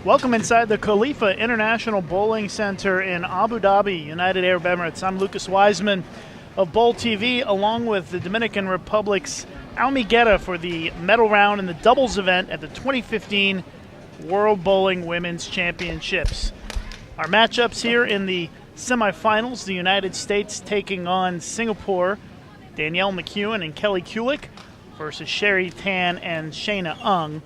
Welcome inside the Khalifa International Bowling Center in Abu Dhabi, United Arab Emirates. I'm Lucas Wiseman of Bowl TV, along with the Dominican Republic's Almi Guerra for the medal round in the doubles event at the 2015 World Bowling Women's Championships. Our matchups here in the semifinals, the United States taking on Singapore, Danielle McEwen and Kelly Kulik versus Sherry Tan and Shayna Ung.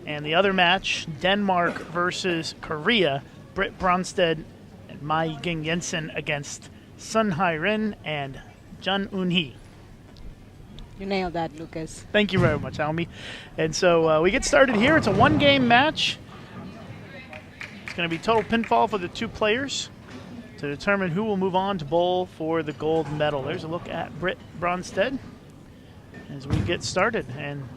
And the other match, Denmark versus Korea, Britt Bronsted and Mai Ging Jensen against Sun Hai Rin and Jun Eun Hee. You nailed that, Lucas. Thank you very much, Almi. And so we get started here. It's a one-game match. It's going to be total pinfall for the two players to determine who will move on to bowl for the gold medal. There's a look at Britt Bronsted as we get started. And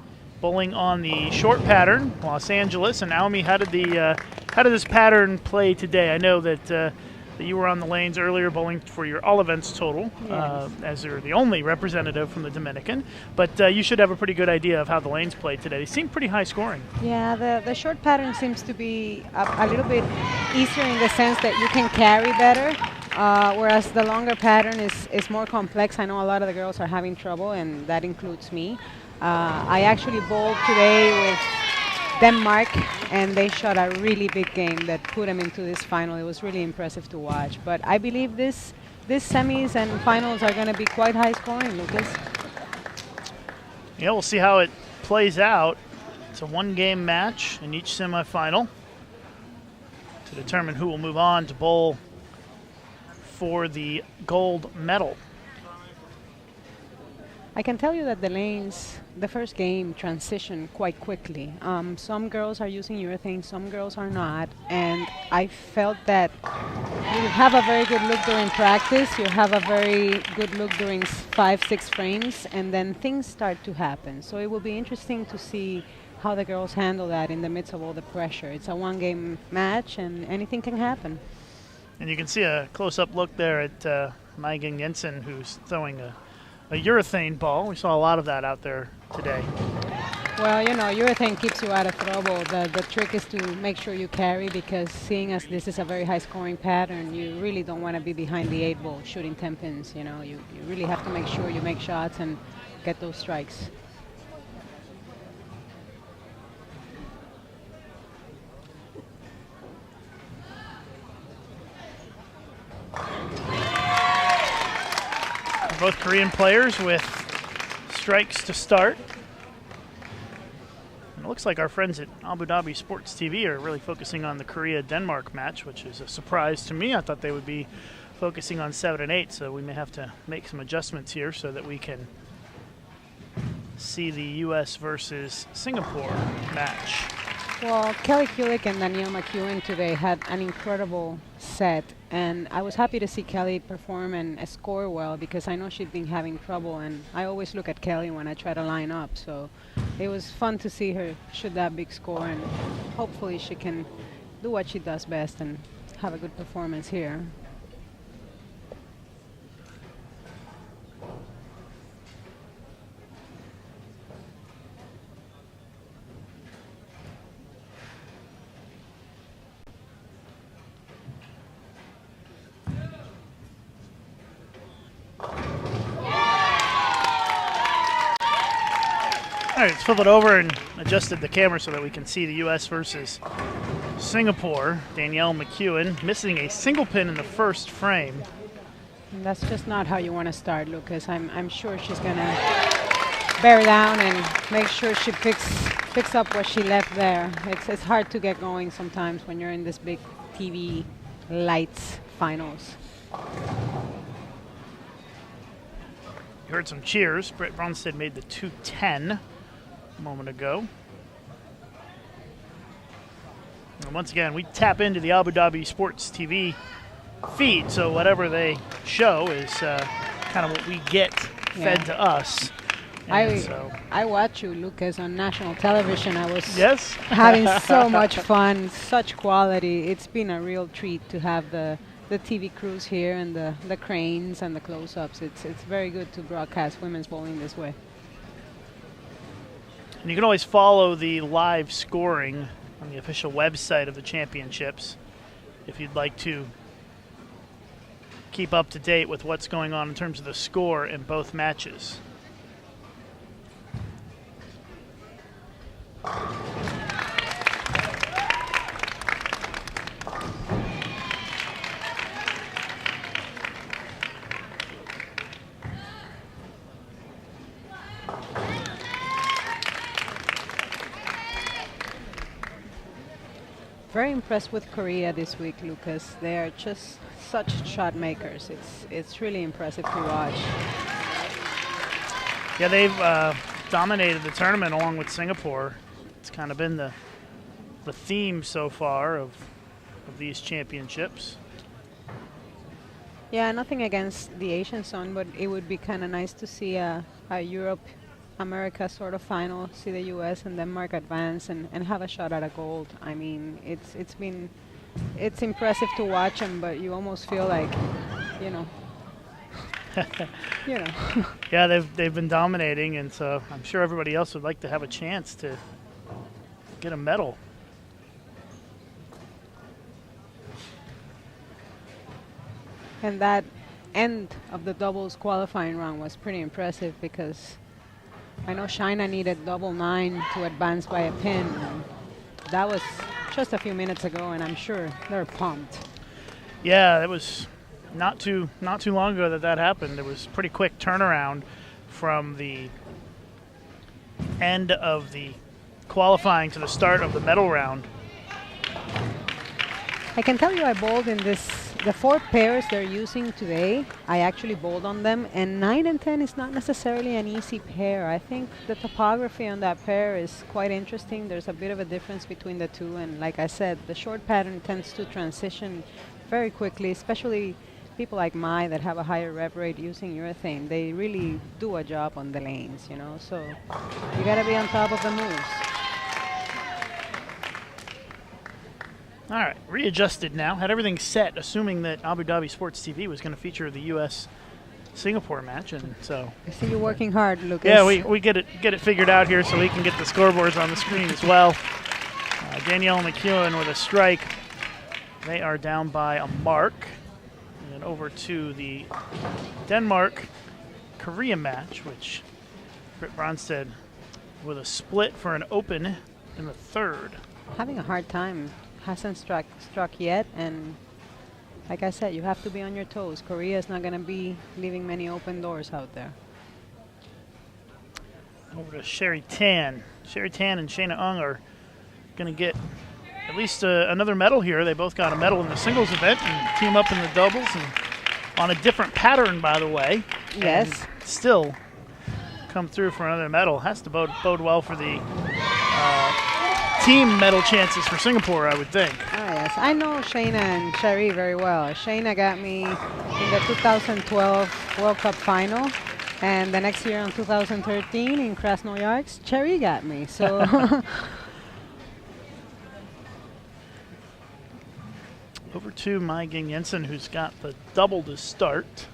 bowling on the short pattern, Los Angeles. And Almi, how did this pattern play today? I know that you were on the lanes earlier bowling for your all events total, yes, as you're the only representative from the Dominican. But you should have a pretty good idea of how the lanes played today. They seem pretty high scoring. Yeah, the short pattern seems to be a little bit easier in the sense that you can carry better, whereas the longer pattern is more complex. I know a lot of the girls are having trouble, and that includes me. I actually bowled today with Denmark, and they shot a really big game that put them into this final. It was really impressive to watch. But I believe this semis and finals are going to be quite high scoring, Lucas. Yeah, we'll see how it plays out. It's a one-game match in each semifinal to determine who will move on to bowl for the gold medal. I can tell you that the lanes, the first game, transitioned quite quickly. Some girls are using urethane, some girls are not, and I felt that you have a very good look during practice, you have a very good look during 5-6 frames, and then things start to happen. So it will be interesting to see how the girls handle that in the midst of all the pressure. It's a one-game match, and anything can happen. And you can see a close-up look there at Mai Ging Jensen, who's throwing a urethane ball. We saw a lot of that out there today. Well, you know, urethane keeps you out of trouble. The trick is to make sure you carry, because seeing as this is a very high scoring pattern, you really don't want to be behind the 8 ball shooting 10 pins. You know, you really have to make sure you make shots and get those strikes. Both Korean players with strikes to start. And it looks like our friends at Abu Dhabi Sports TV are really focusing on the Korea-Denmark match, which is a surprise to me. I thought they would be focusing on 7 and 8, so we may have to make some adjustments here so that we can see the U.S. versus Singapore match. Well, Kelly Kulik and Danielle McEwen today had an incredible set, and I was happy to see Kelly perform and score well, because I know she'd been having trouble, and I always look at Kelly when I try to line up, so it was fun to see her shoot that big score, and hopefully she can do what she does best and have a good performance here. All right, let's flip it over and adjusted the camera so that we can see the U.S. versus Singapore. Danielle McEwen missing a single pin in the first frame. And that's just not how you want to start, Lucas. I'm sure she's going to bear down and make sure she picks up what she left there. It's hard to get going sometimes when you're in this big TV lights finals. You heard some cheers. Britt Bronsted made the 210 a moment ago. And once again, we tap into the Abu Dhabi Sports TV feed, so whatever they show is kind of what we get fed to us. I watch you, Lucas, on national television. I was having so much fun, such quality. It's been a real treat to have the TV crews here and the cranes and the close-ups. It's very good to broadcast women's bowling this way. And you can always follow the live scoring on the official website of the championships if you'd like to keep up to date with what's going on in terms of the score in both matches. Very impressed with Korea this week, Lucas. They are just such shot makers. It's really impressive to watch. Yeah, they've dominated the tournament along with Singapore. It's kind of been the theme so far of these championships. Yeah, nothing against the Asian zone, but it would be kind of nice to see a Europe America sort of final, see the U.S. and Denmark advance and have a shot at a gold. I mean, it's impressive to watch them, but you almost feel like, you know. Yeah, they've been dominating, and so I'm sure everybody else would like to have a chance to get a medal. And that end of the doubles qualifying round was pretty impressive because I know China needed double 9 to advance by a pin. That was just a few minutes ago, and I'm sure they're pumped. Yeah, it was not too long ago that happened. It was pretty quick turnaround from the end of the qualifying to the start of the medal round. I can tell you I bowled in the 4 pairs they're using today. I actually bowled on them, and 9 and 10 is not necessarily an easy pair. I think the topography on that pair is quite interesting. There's a bit of a difference between the two, and like I said, the short pattern tends to transition very quickly, especially people like Mai that have a higher rev rate using urethane. They really do a job on the lanes, you know, so you gotta be on top of the moves. All right, readjusted now. Had everything set, assuming that Abu Dhabi Sports TV was going to feature the U.S.-Singapore match, and so. I see you working hard, Lucas. Yeah, we get it figured out here, so we can get the scoreboards on the screen as well. Danielle McEwen with a strike. They are down by a mark, and over to the Denmark-Korea match, which Britt Bronsted with a split for an open in the third. Having a hard time. Hasn't struck yet, and like I said, you have to be on your toes. Korea is not going to be leaving many open doors out there. Over to Sherry Tan. Sherry Tan and Shayna Ung are going to get at least another medal here. They both got a medal in the singles event and team up in the doubles, and on a different pattern, by the way. Yes. And still come through for another medal. Has to bode well for the team medal chances for Singapore, I would think. Ah, yes. I know Shayna and Sherry very well. Shayna got me in the 2012 World Cup final, and the next year in 2013 in Krasnoyarsk, Sherry got me. So over to Mai Ging Jensen, who's got the double to start.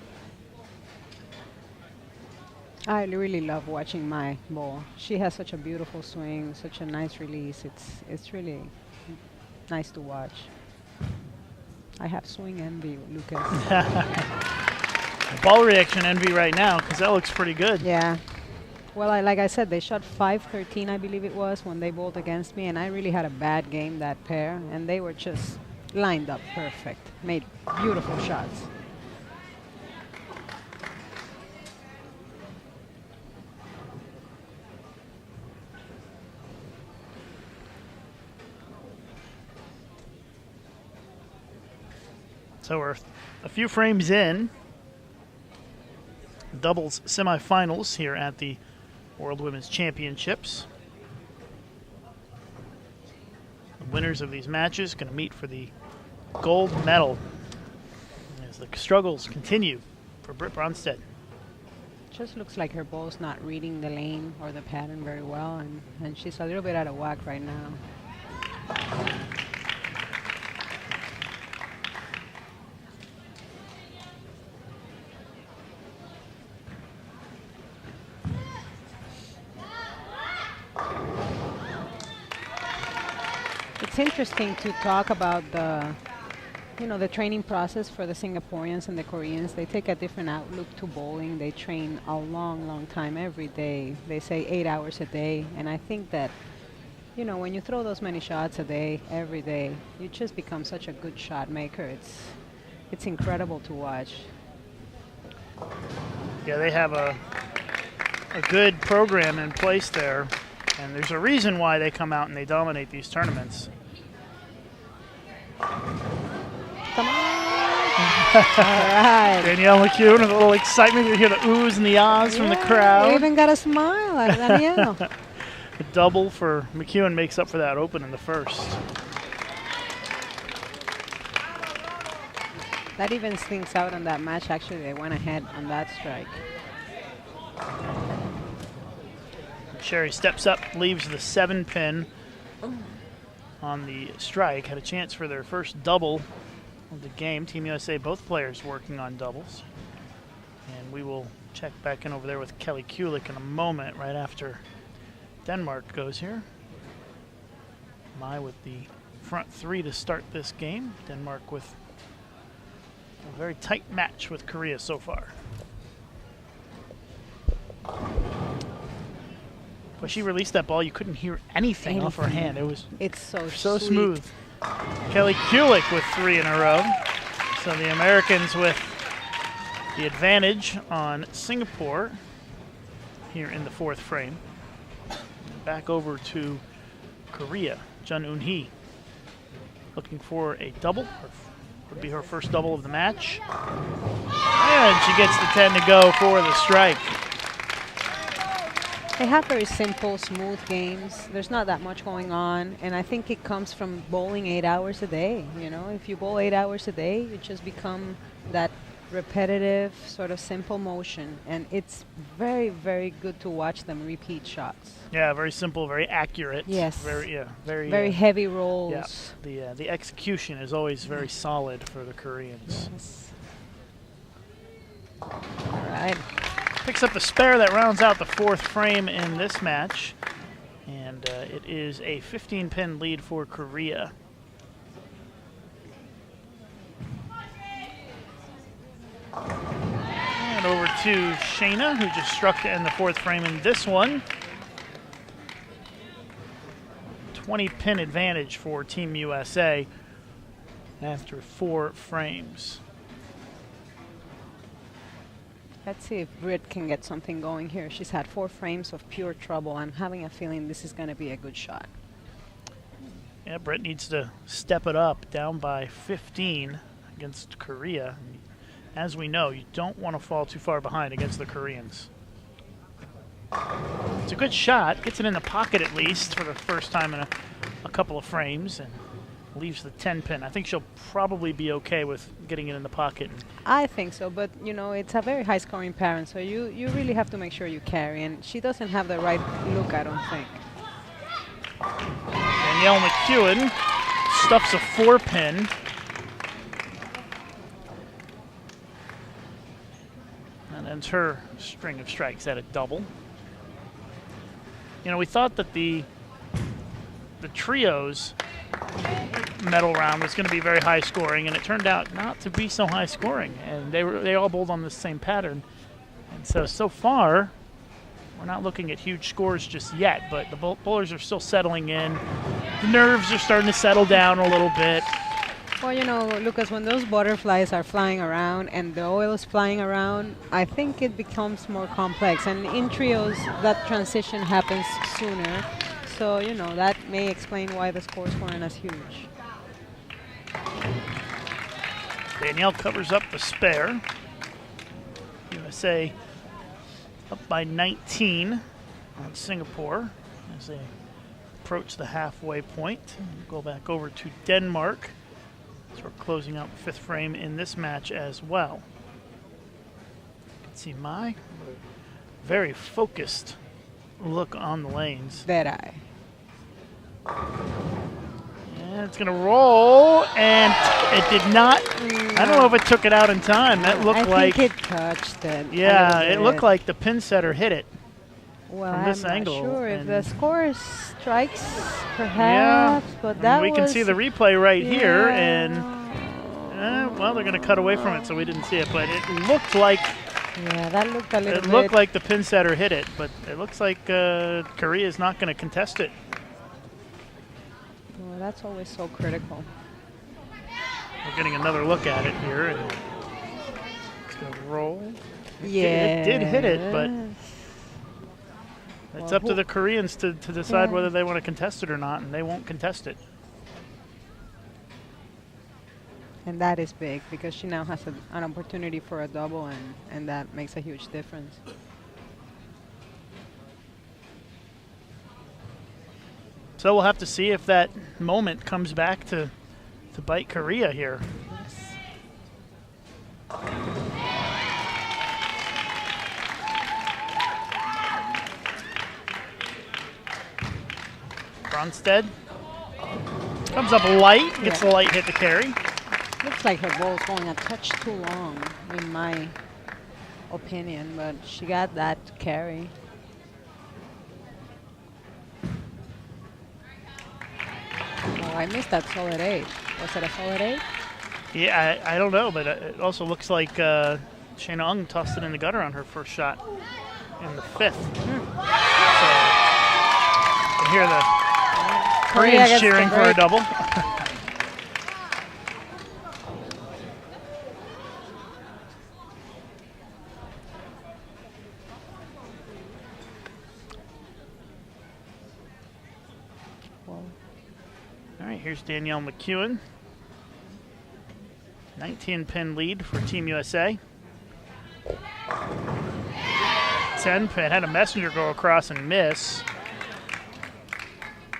I really love watching Mai bowl. She has such a beautiful swing, such a nice release. It's really nice to watch. I have swing envy, Lucas. Ball reaction envy right now, because that looks pretty good. Yeah. Well, like I said, they shot 5-13, I believe it was, when they bowled against me, and I really had a bad game, that pair, and they were just lined up perfect, made beautiful shots. So we're a few frames in. Doubles semifinals here at the World Women's Championships. The winners of these matches going to meet for the gold medal as the struggles continue for Britt Bronsted. Just looks like her ball's not reading the lane or the pattern very well, and she's a little bit out of whack right now. it's interesting to talk about the training process for the Singaporeans and the Koreans. They take a different outlook to bowling. They train a long, long time every day. They say 8 hours a day. And I think that, when you throw those many shots a day, every day, you just become such a good shot maker. It's incredible to watch. Yeah, they have a good program in place there. And there's a reason why they come out and they dominate these tournaments. Come on. All right. Danielle McEwen with a little excitement. You hear the oohs and the ahs from the crowd. We even got a smile out of Danielle. A double for McEwen makes up for that open in the first. That even stinks out on that match. Actually, they went ahead on that strike. Sherry steps up, leaves the 7-pin on the strike. Had a chance for their first double of the game. Team USA, both players working on doubles. And we will check back in over there with Kelly Kulik in a moment, right after Denmark goes here. Mai with the front three to start this game. Denmark with a very tight match with Korea so far. When she released that ball, you couldn't hear anything off her hand. It's so smooth. Kelly Kulik with 3 in a row. So the Americans with the advantage on Singapore here in the 4th frame. Back over to Korea. Jun Eun-hee looking for a double. Would be her first double of the match. And she gets the 10 to go for the strike. They have very simple, smooth games. There's not that much going on, and I think it comes from bowling 8 hours a day. If you bowl 8 hours a day, you just become that repetitive, sort of simple motion, and it's very, very good to watch them repeat shots. Yeah, very simple, very accurate. Yes. Very heavy rolls. Yeah, the execution is always very solid for the Koreans. Yes. All right. Picks up the spare that rounds out the 4th frame in this match. And it is a 15-pin lead for Korea. And over to Shayna, who just struck to end the 4th frame in this one. 20-pin advantage for Team USA after 4 frames. Let's see if Britt can get something going here. She's had 4 frames of pure trouble. I'm having a feeling this is going to be a good shot. Yeah, Britt needs to step it up, down by 15 against Korea. As we know, you don't want to fall too far behind against the Koreans. It's a good shot. Gets it in the pocket at least for the first time in a couple of frames. And leaves the 10-pin. I think she'll probably be okay with getting it in the pocket. I think so, but it's a very high-scoring pattern, so you really have to make sure you carry, and she doesn't have the right look, I don't think. Danielle McEwen stuffs a 4-pin. And ends her string of strikes at a double. We thought that the trios medal round was going to be very high scoring, and it turned out not to be so high scoring, and they all bowled on the same pattern. And so far we're not looking at huge scores just yet, but the bowlers are still settling in. The nerves are starting to settle down a little bit. Well, Lucas, when those butterflies are flying around and the oil is flying around, I think it becomes more complex, and in trios that transition happens sooner. So, that may explain why the scores weren't as huge. Danielle covers up the spare. USA up by 19 on Singapore as they approach the halfway point. Go back over to Denmark. So we're closing out the 5th frame in this match as well. You can see Mai, very focused look on the lanes. That eye. And it's going to roll, and it did not. I don't know if it took it out in time. That looked like I think it touched it. Yeah, it looked like the pin setter hit it. Well, from this I'm angle. not sure if and the score strikes, perhaps, but that we can see the replay right here, and well, they're going to cut away from it, so we didn't see it. But it looked like that looked a little it bit. looked like the pin setter hit it, but it looks like Korea is not going to contest it. Well, that's always so critical. We're getting another look at it here, and it's going to roll. Yeah, It did hit it, but it's up to the Koreans to decide whether they want to contest it or not, and they won't contest it. And that is big because she now has an opportunity for a double, and that makes a huge difference. So we'll have to see if that moment comes back to bite Korea here. Bronsted comes up light, gets the light hit to carry. Looks like her ball's going a touch too long, in my opinion, but she got that carry. Oh, I missed that solid 8. Was it a solid 8? Yeah, I don't know, but it also looks like Shayna Ung tossed it in the gutter on her first shot in the 5th. So you hear the Koreans cheering for a double. All right, here's Danielle McEwen. 19-pin lead for Team USA. 10-pin, had a messenger go across and miss.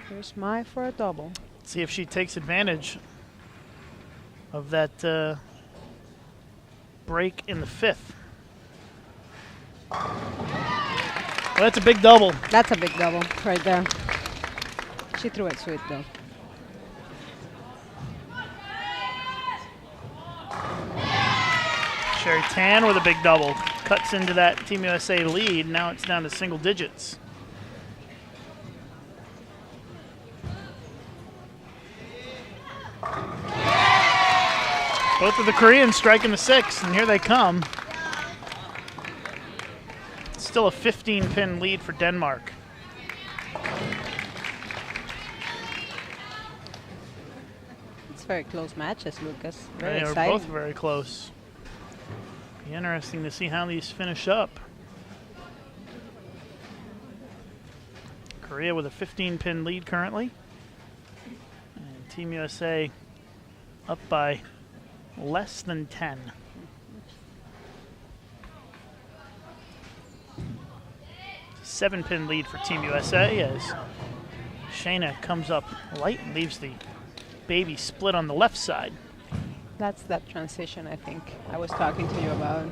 Here's Mai for a double. See if she takes advantage of that break in the 5th. Well, that's a big double. That's a big double right there. She threw it sweet, though. Sherry Tan with a big double. Cuts into that Team USA lead. Now it's down to single digits. Both of the Koreans striking the 6, and here they come. Still a 15-pin lead for Denmark. It's very close matches, Lucas. Very They are exciting. both very close. Be interesting to see how these finish up. Korea with a 15-pin lead currently. And Team USA up by less than 10. Seven-pin lead for Team USA as Shayna comes up light and leaves the baby split on the left side. That's that transition I think I was talking to you about.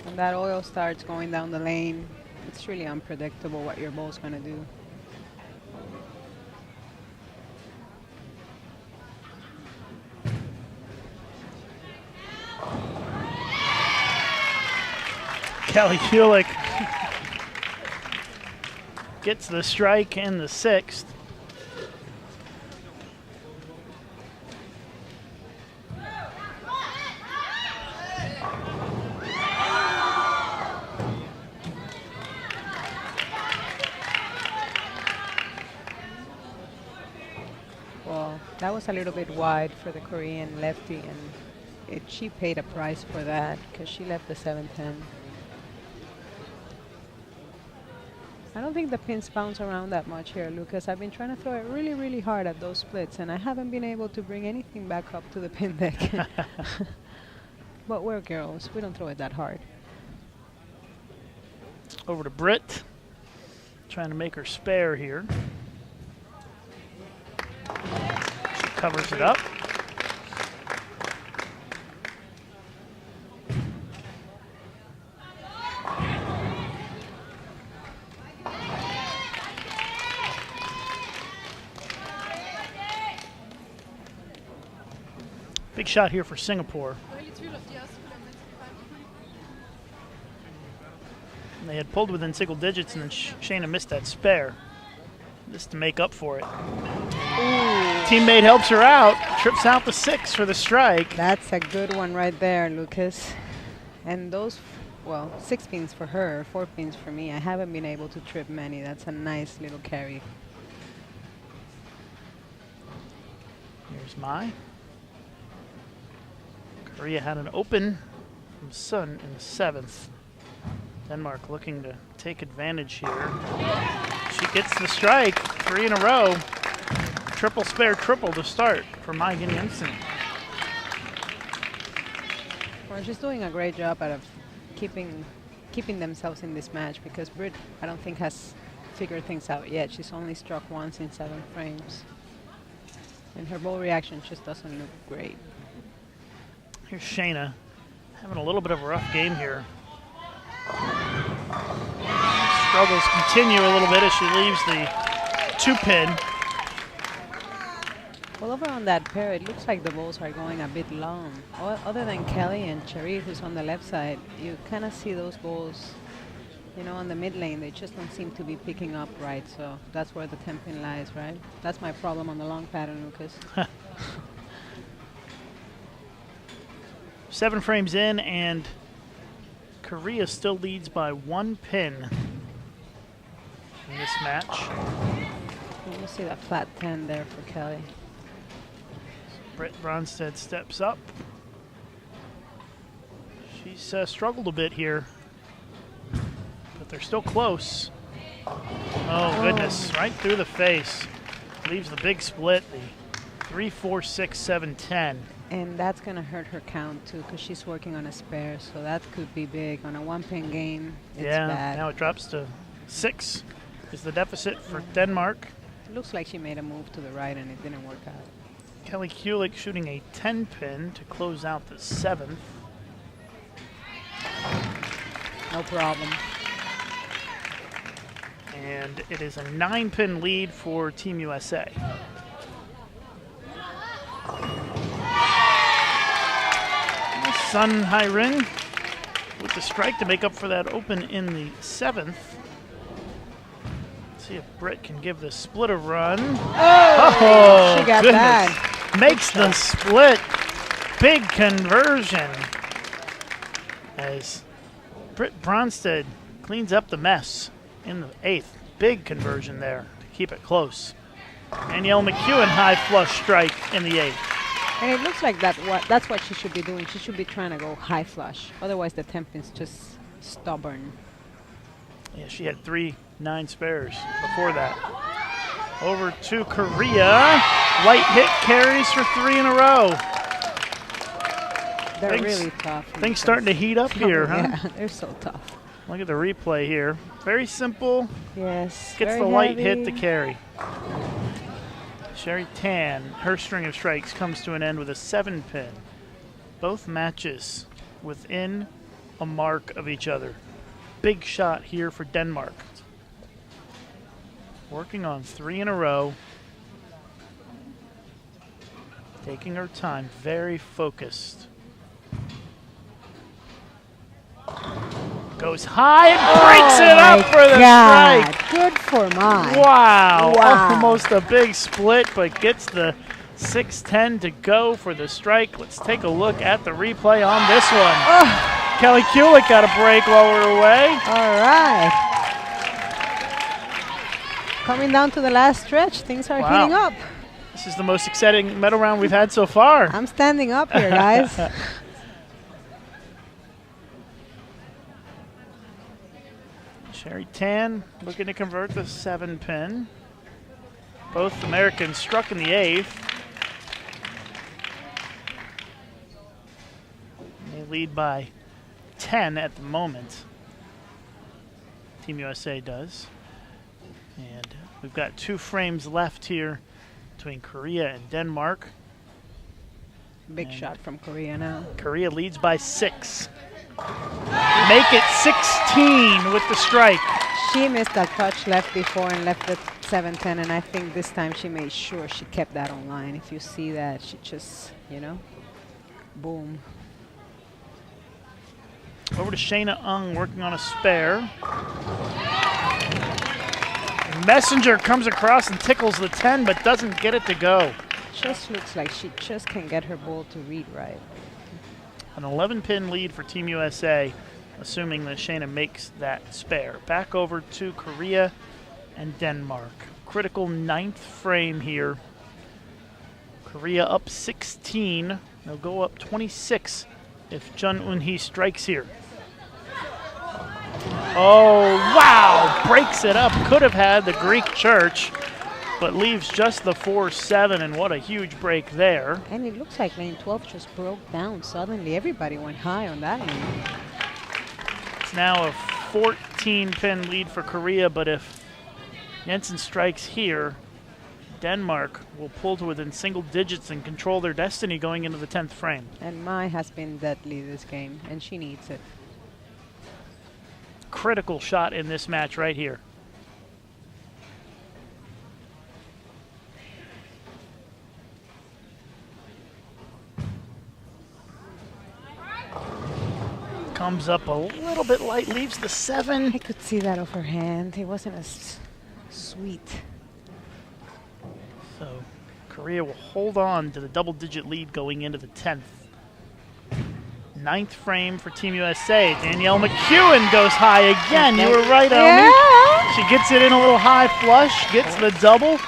When that oil starts going down the lane, it's really unpredictable what your ball's going to do. Kelly Kulik gets the strike in the 6th. Well, that was a little bit wide for the Korean lefty, and she paid a price for that because she left the 7-10. I don't think the pins bounce around that much here, Lucas. I've been trying to throw it really, really hard at those splits, and I haven't been able to bring anything back up to the pin deck. But we're girls. We don't throw it that hard. Over to Britt. Trying to make her spare here. She covers it up. Big shot here for Singapore. And they had pulled within single digits, and then Shayna missed that spare. This to make up for it. Ooh. Teammate helps her out, trips out the 6 for the strike. That's a good one right there, Lucas. And those, well, 6 pins for her, 4 pins for me. I haven't been able to trip many. That's a nice little carry. Here's Mai. Korea had an open from Sun in the 7th. Denmark looking to take advantage here. She gets the strike, 3 in a row. Triple spare triple to start for Mai Jensen. Well, she's doing a great job out of keeping themselves in this match, because Britt, I don't think, has figured things out yet. She's only struck once in 7 frames. And her ball reaction just doesn't look great. Here's Shayna having a little bit of a rough game here. Struggles continue a little bit as she leaves the 2-pin. Well, over on that pair, it looks like the balls are going a bit long. Other than Kelly and Cherry, who's on the left side, you kind of see those balls, you know, on the mid lane. They just don't seem to be picking up right, so that's where the 10-pin lies, right? That's my problem on the long pattern, Lucas. 7 frames in, and Korea still leads by 1 pin in this match. You see that flat 10 there for Kelly. Britt Bronsted steps up. She's struggled a bit here, but they're still close. Oh, goodness, right through the face. Leaves the big split, the 3, 4, 6, 7, 10. And that's going to hurt her count, too, because she's working on a spare, so that could be big. On a 1-pin game, it's bad. Now it drops to 6 is the deficit for Denmark. It looks like she made a move to the right, and it didn't work out. Kelly Kulik shooting a 10-pin to close out the 7th. No problem. And it is a 9-pin lead for Team USA. Sun Hai-rin with the strike to make up for that open in the 7th. See if Britt can give the split a run. Oh, she got goodness. that. Makes the split. Big conversion. As Britt Bronsted cleans up the mess in the 8th. Big conversion there to keep it close. Danielle McEwen high flush strike in the 8th. And it looks like that's what she should be doing. She should be trying to go high flush. Otherwise, the 10-pin's just stubborn. Yeah, she had 3 9 spares before that. Over to Korea. Light hit carries for 3 in a row. They're really tough. Things starting to heat up here, huh? Yeah, they're so tough. Look at the replay here. Very simple. Yes. Gets the light hit to carry. Sherry Tan, her string of strikes comes to an end with a 7-pin. Both matches within a mark of each other. Big shot here for Denmark. Working on 3 in a row. Taking her time, very focused. Goes high and breaks it up for the strike. Good for Mai. Wow. Almost a big split, but gets the 6-10 to go for the strike. Let's take a look at the replay on this one. Kelly Kulik got a break while we're away. All right. Coming down to the last stretch, things are heating up. This is the most exciting medal round we've had so far. I'm standing up here, guys. Sherry Tan looking to convert the 7-pin. Both Americans struck in the 8th. They lead by 10 at the moment. Team USA does. And we've got 2 frames left here between Korea and Denmark. Big shot from Korea now. Korea leads by 6. Make it 16 with the strike. She missed that touch left before and left the 7-10, and I think this time she made sure she kept that online. If you see that, she just, you know, boom. Over to Shayna Ung working on a spare. Messenger comes across and tickles the 10, but doesn't get it to go. Just looks like she just can't get her ball to read right. An 11-pin lead for Team USA, assuming that Shayna makes that spare. Back over to Korea and Denmark. Critical 9th frame here. Korea up 16. They'll go up 26 if Jun Eun-hee strikes here. Oh, wow! Breaks it up. Could have had the Greek church, but leaves just the 4-7, and what a huge break there. And it looks like lane 12 just broke down suddenly. Everybody went high on that lane. It's now a 14-pin lead for Korea, but if Jensen strikes here, Denmark will pull to within single digits and control their destiny going into the 10th frame. And Mai has been deadly this game, and she needs it. Critical shot in this match right here. Comes up a little bit light, leaves the 7. I could see that off her hand. It wasn't as sweet. So Korea will hold on to the double-digit lead going into the 10th. 9th frame for Team USA. Danielle McEwen goes high again. You were right, Elmi. Yeah. She gets it in a little high flush, gets the double,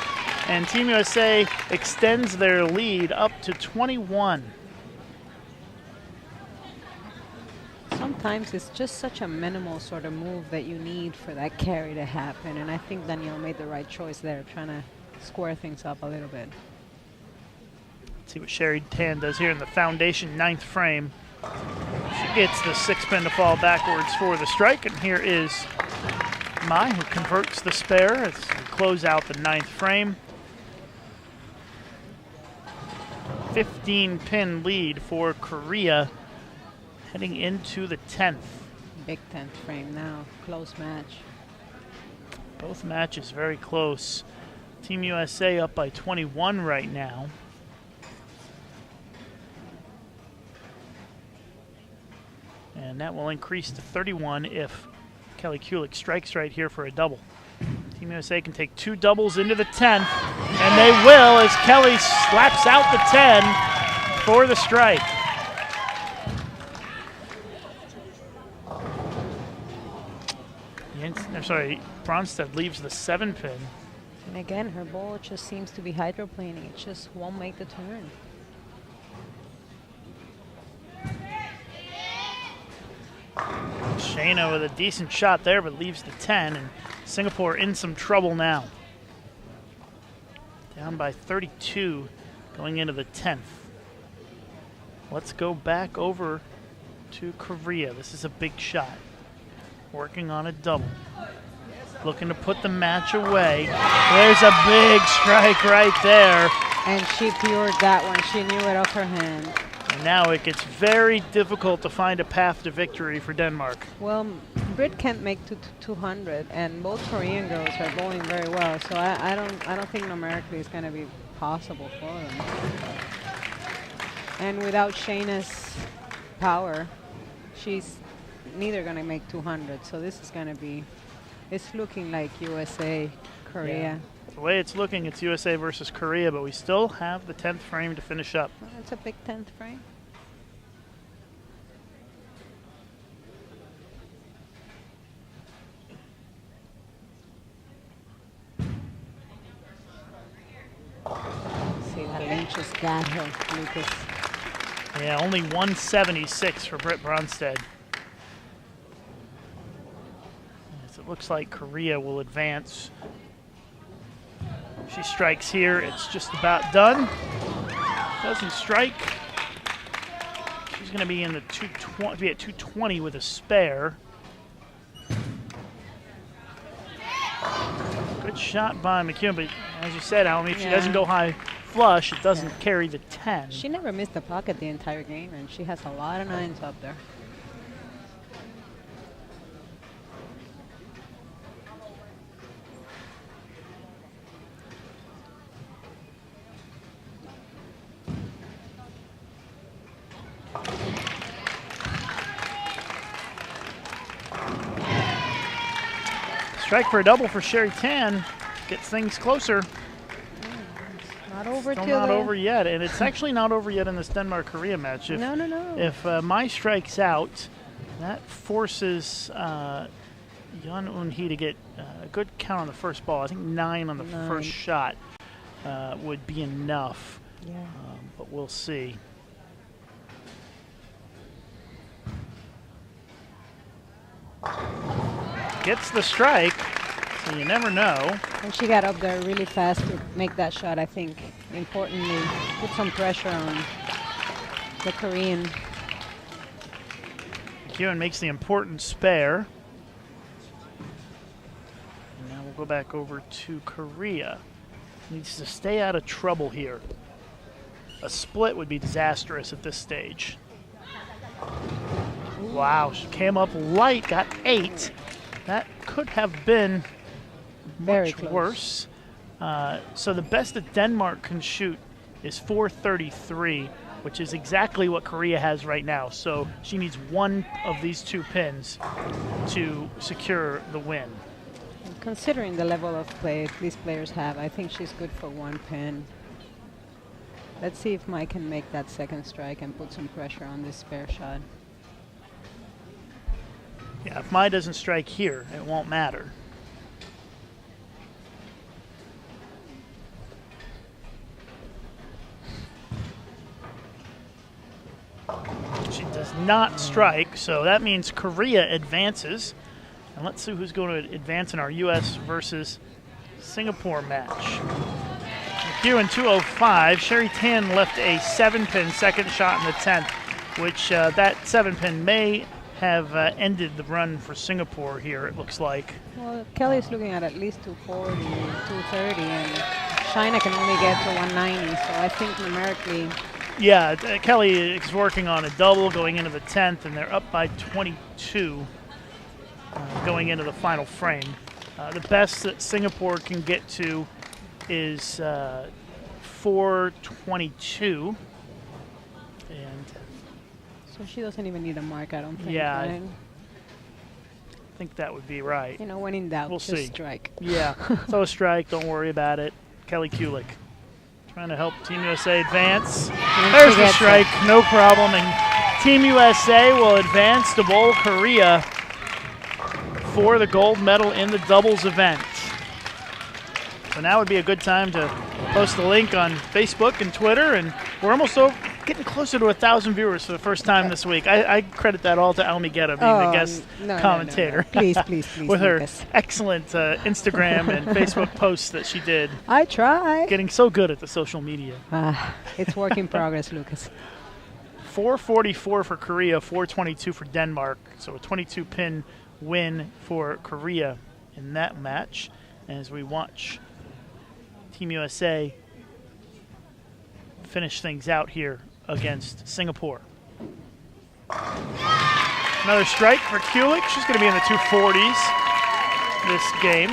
and Team USA extends their lead up to 21. Sometimes it's just such a minimal sort of move that you need for that carry to happen, and I think Danielle made the right choice there, trying to square things up a little bit. Let's see what Sherry Tan does here in the foundation 9th frame. She gets the 6-pin to fall backwards for the strike, and here is Mai, who converts the spare as we close out the 9th frame. 15-pin lead for Korea heading into the 10th. Big 10th frame now. Close match. Both matches very close. Team USA up by 21 right now. And that will increase to 31 if Kelly Kulik strikes right here for a double. Team USA can take 2 doubles into the 10th, and they will as Kelly slaps out the 10 for the strike. Bronstedt leaves the 7-pin. And again, her ball just seems to be hydroplaning. It just won't make the turn. Shayna with a decent shot there, but leaves the 10, and Singapore in some trouble now. Down by 32 going into the 10th. Let's go back over to Korea. This is a big shot. Working on a double. Looking to put the match away. There's a big strike right there. And she pured that one. She knew it off her hand. And now it gets very difficult to find a path to victory for Denmark. Well, Brit can't make 200, and both Korean girls are bowling very well. So I don't think numerically it's going to be possible for them. And without Shayna's power, she's neither going to make 200. So this is going to be, it's looking like USA, Korea. Yeah. The way it's looking, it's USA versus Korea, but we still have the 10th frame to finish up. Well, it's a big 10th frame. See, that lane just got her, Lucas. Yeah, only 176 for Britt Bronstedt. As it looks like Korea will advance. She strikes here, it's just about done. Doesn't strike. She's going to be in the 220, be at 220 with a spare. Good shot by McEwen, but as you said, Almy, if she doesn't go high flush, it doesn't carry the 10. She never missed the pocket the entire game, and she has a lot of 9s up there. Strike for a double for Sherry Tan. Gets things closer. Not over Still till not the over yet, and it's actually not over yet in this Denmark-Korea match. If, no. If Mai strikes out, that forces Yeon Eun-hee to get a good count on the first ball. I think 9 on the first shot would be enough. Yeah. But we'll see. Gets the strike, so you never know. And she got up there really fast to make that shot, I think. Importantly, put some pressure on the Korean. Kyun makes the important spare. And now we'll go back over to Korea. Needs to stay out of trouble here. A split would be disastrous at this stage. Wow, she came up light, got 8. That could have been much worse. So the best that Denmark can shoot is 433, which is exactly what Korea has right now. So she needs one of these 2 pins to secure the win. And considering the level of play these players have, I think she's good for 1 pin. Let's see if Mike can make that second strike and put some pressure on this spare shot. Yeah, if Mai doesn't strike here, it won't matter. She does not strike, so that means Korea advances. And let's see who's going to advance in our U.S. versus Singapore match. Here in 2:05, Sherry Tan left a 7-pin second shot in the 10th, which that 7-pin may have ended the run for Singapore here, it looks like. Well, Kelly's looking at least 240, 230, and China can only get to 190, so I think numerically. Yeah, Kelly is working on a double going into the 10th, and they're up by 22 going into the final frame. The best that Singapore can get to is 422. And so she doesn't even need a mark, I don't think. Yeah, right? I think that would be right. You know, when in doubt, we'll just see. strike. Yeah, so a strike, don't worry about it. Kelly Kulik trying to help Team USA advance. There's the strike, no problem. And Team USA will advance to bowl Korea for the gold medal in the doubles event. So now would be a good time to post the link on Facebook and Twitter, and we're almost getting closer to 1,000 viewers for the first time this week. I credit that all to Almi Guetta being the guest commentator. No. Please, with her Lucas. excellent Instagram and Facebook posts that she did. I try. Getting so good at the social media. It's work in progress, Lucas. 444 for Korea, 422 for Denmark. So a 22-pin win for Korea in that match. As we watch Team USA finish things out here against Singapore. Another strike for Kulik. She's going to be in the 240s this game.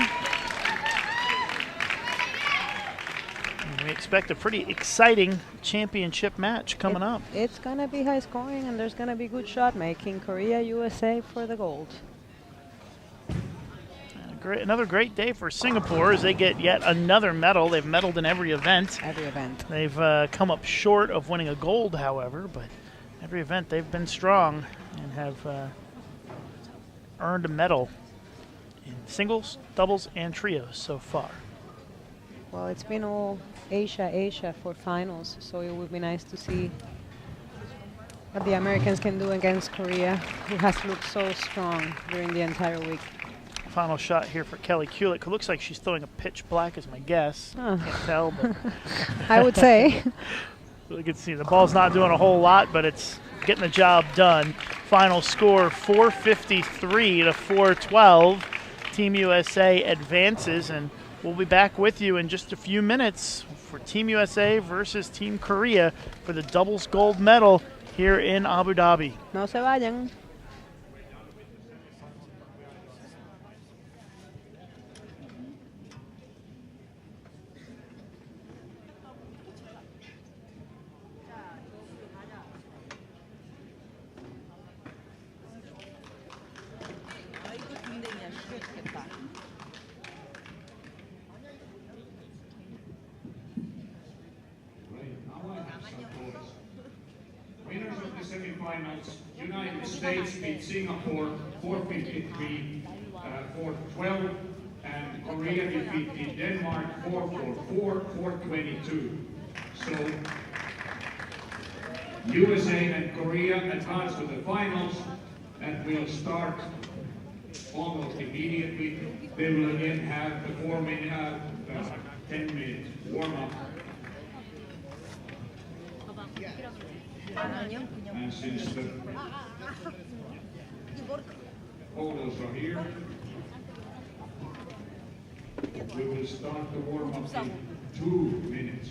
And we expect a pretty exciting championship match coming up. It's going to be high scoring, and there's going to be good shot making. Korea, USA for the gold. Another great day for Singapore as they get yet another medal. They've medaled in every event. They've come up short of winning a gold, however, but every event they've been strong and have earned a medal in singles, doubles, and trios so far. Well, it's been all Asia for finals, so it would be nice to see what the Americans can do against Korea, who has looked so strong during the entire week. Final shot here for Kelly Kulik. It looks like she's throwing a pitch black is my guess. Can't tell, but I would say. You can see the ball's not doing a whole lot, but it's getting the job done. Final score 453 to 412. Team USA advances, and we'll be back with you in just a few minutes for Team USA versus Team Korea for the doubles gold medal here in Abu Dhabi. No se vayan. semifinals, United States beat Singapore 453 412, and Korea defeated Denmark 444 422. So USA and Korea advance to the finals and will start almost immediately. They will again have the 10-minute warm-up. And since the photos are here, we will start the warm-up in 2 minutes.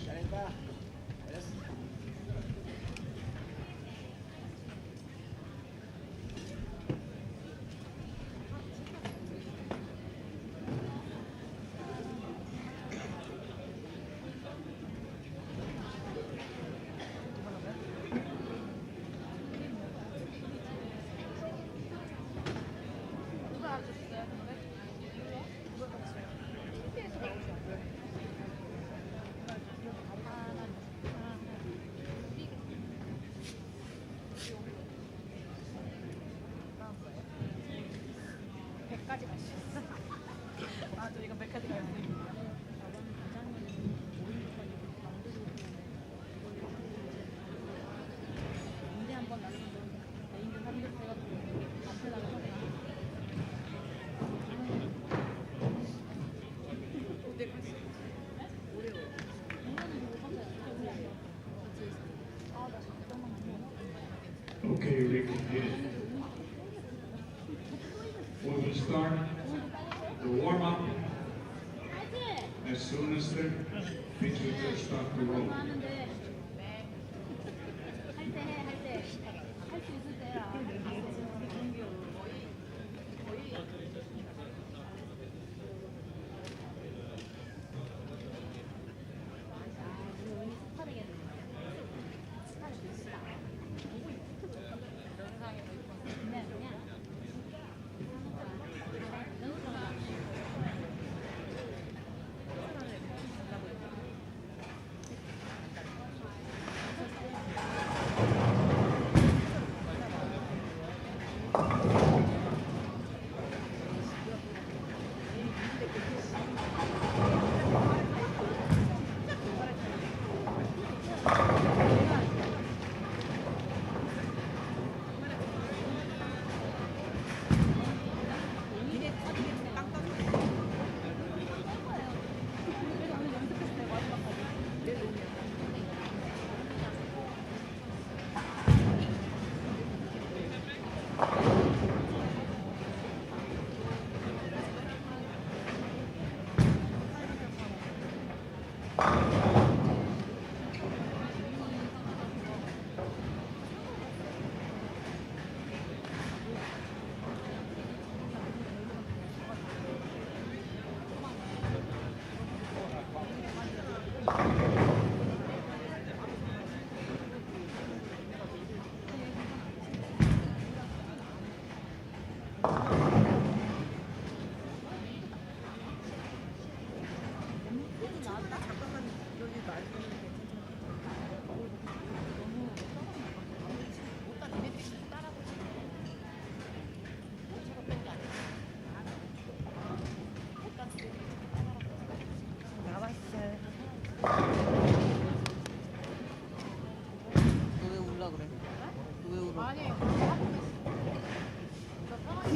Okay, Rick, we will start the warm-up as soon as the pitchers start to roll.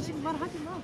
거짓말 하지 마.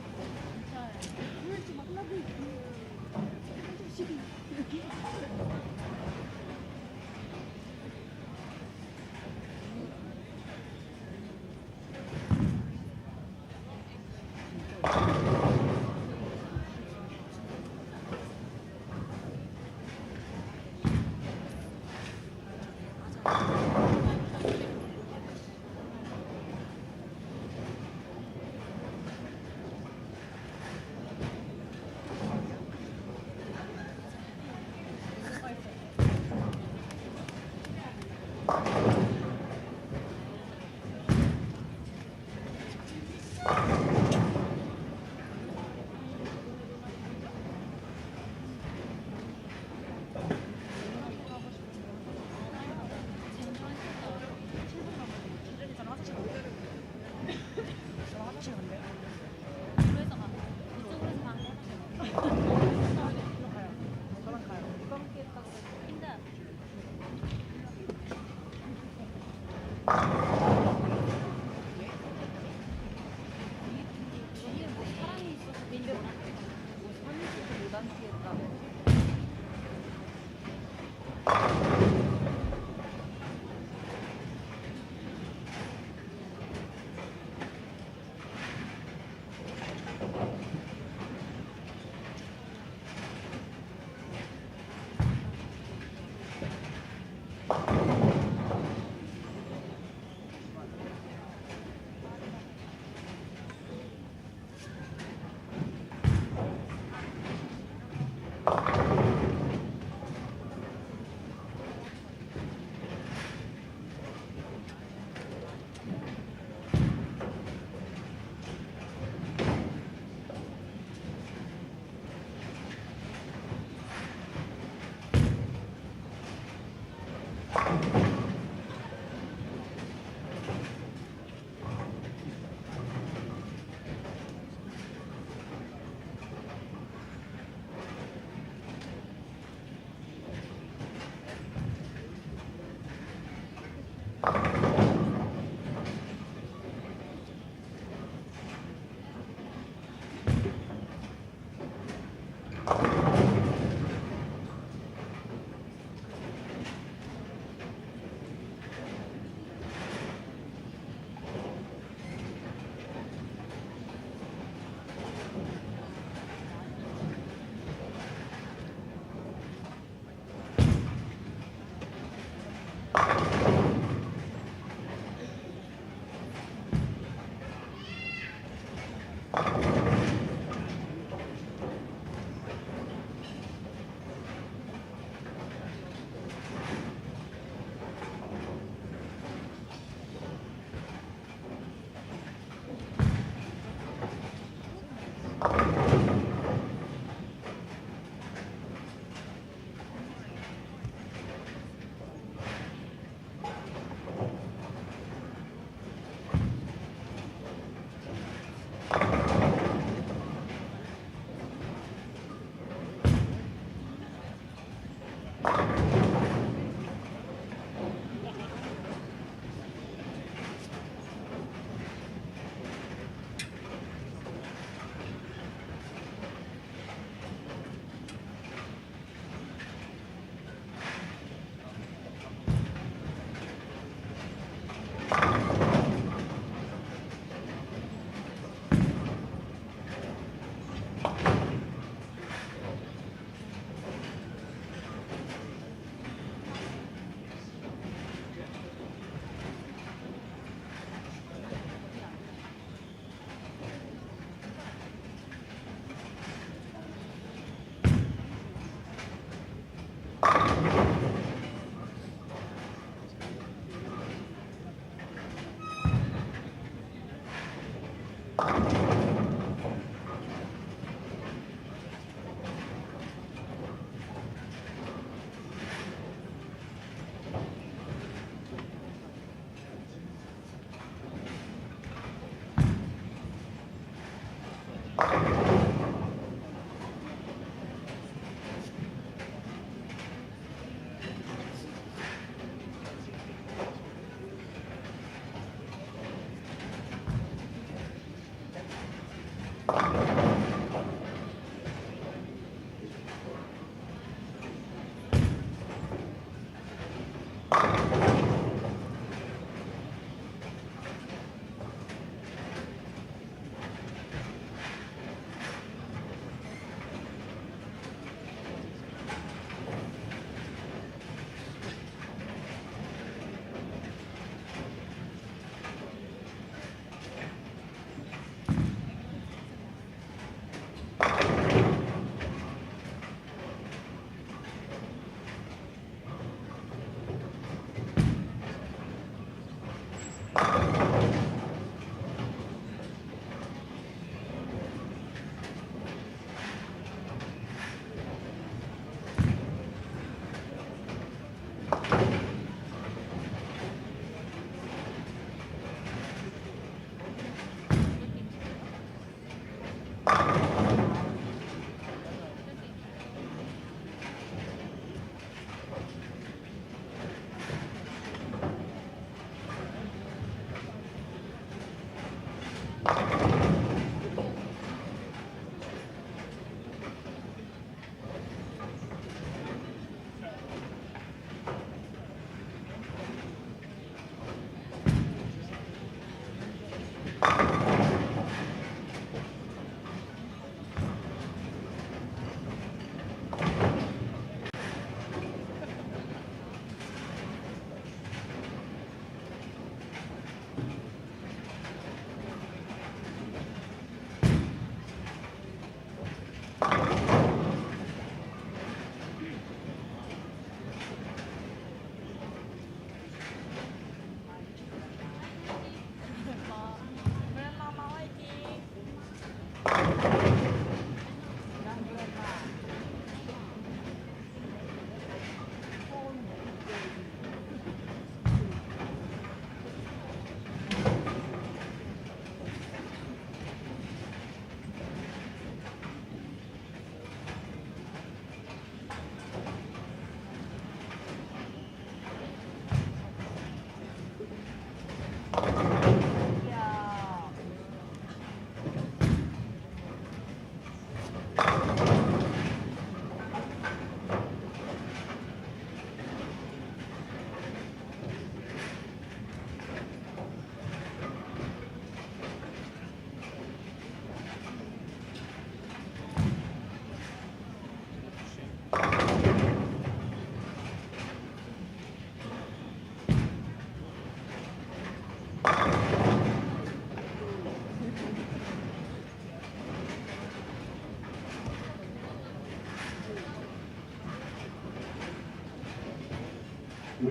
We're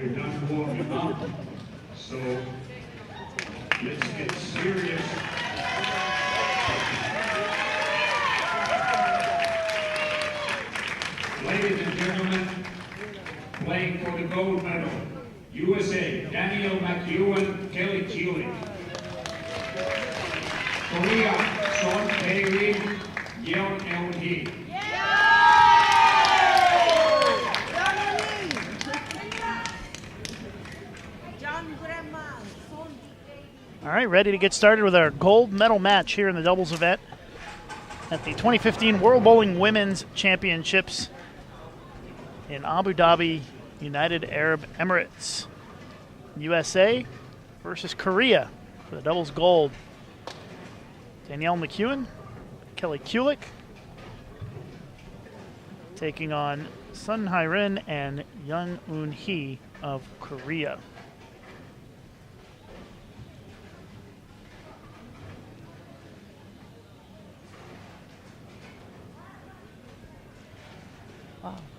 done warming up, so let's get serious. Ladies and gentlemen, playing for the gold medal, USA, Daniel McEwen, Kelly Kulik. Korea, Sean Tae-rin, Yeon El-hee. All right, ready to get started with our gold medal match here in the doubles event at the 2015 World Bowling Women's Championships in Abu Dhabi, United Arab Emirates. USA versus Korea for the doubles gold. Danielle McEwen, Kelly Kulik taking on Sun Hai-rin and Young Eun-hee of Korea.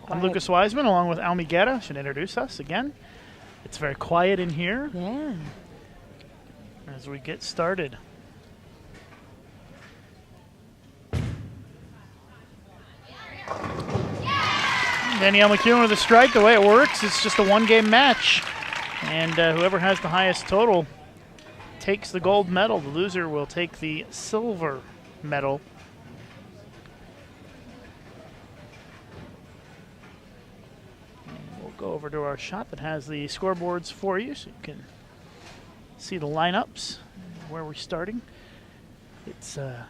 I'm Lucas Wiseman, along with Almi Guerra. Should introduce us again. It's very quiet in here. Yeah. As we get started. Danielle McEwen with a strike. The way it works, it's just a one-game match. And whoever has the highest total takes the gold medal. The loser will take the silver medal. Go over to our shot that has the scoreboards for you so you can see the lineups, where we're starting. It's a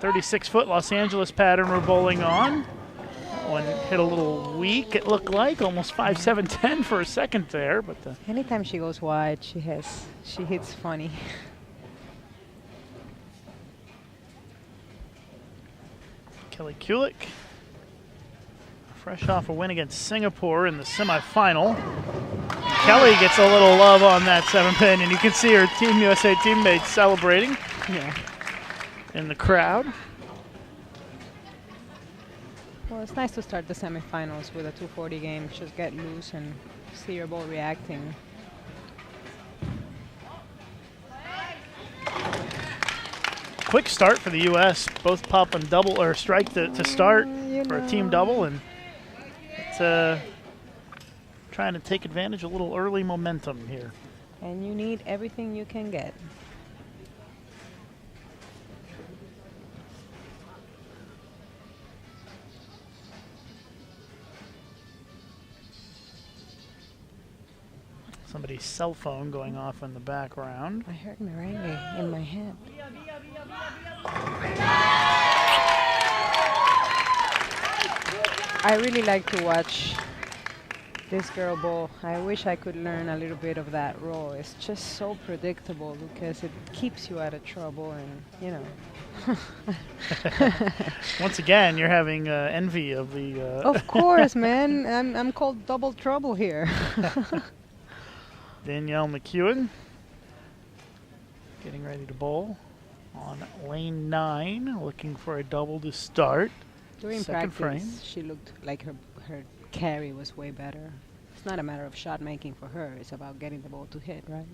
36-foot Los Angeles pattern we're bowling on. That one hit a little weak, it looked like, almost 5'7", 10 for a second there. But anytime she goes wide, she hits funny. Kelly Kulik, fresh off a win against Singapore in the semifinal. Kelly gets a little love on that 7-pin, and you can see her Team USA teammates celebrating in the crowd. Well, it's nice to start the semifinals with a 240 game. Just get loose and see your ball reacting. Quick start for the U.S. Both pop and double or strike to start for a team double, and it's trying to take advantage of a little early momentum here. And you need everything you can get. Somebody's cell phone going off in the background. I heard merengue in my head. I really like to watch this girl bowl. I wish I could learn a little bit of that roll. It's just so predictable because it keeps you out of trouble, and you know. Once again, you're having envy of the. Of course, man. I'm called double trouble here. Danielle McEwen getting ready to bowl on lane 9, looking for a double to start. During Second practice, frame. she looked like her carry was way better. It's not a matter of shot making for her. It's about getting the ball to hit, right?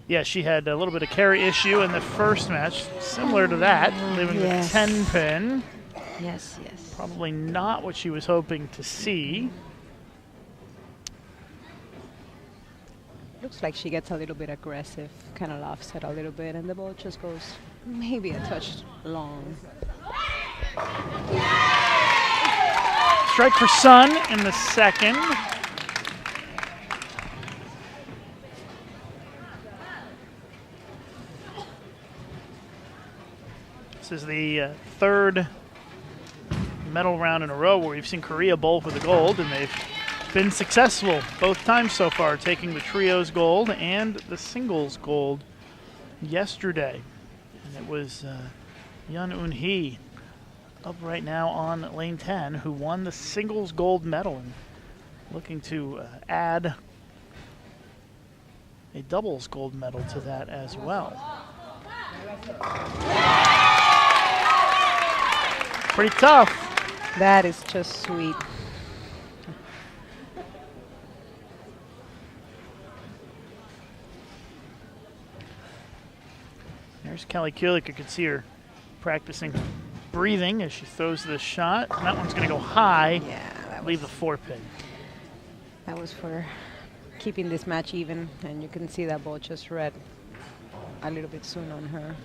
Yeah, she had a little bit of carry issue in the first match, similar to that, leaving the 10-pin. Yes, yes. Probably not what she was hoping to see. Looks like she gets a little bit aggressive, kind of lofts it a little bit, and the ball just goes maybe a touch long. Strike for Sun in the second. This is the third medal round in a row where we've seen Korea bowl for the gold, and they've been successful both times so far, taking the trios gold and the singles gold yesterday. And it was Young Eun-hee up right now on lane 10 who won the singles gold medal and looking to add a doubles gold medal to that as well. Pretty tough. That is just sweet. There's Kelly Kulik. You can see her practicing breathing as she throws this shot. And that one's going to go high. Yeah, leave the 4-pin. That was for keeping this match even, and you can see that ball just read a little bit soon on her.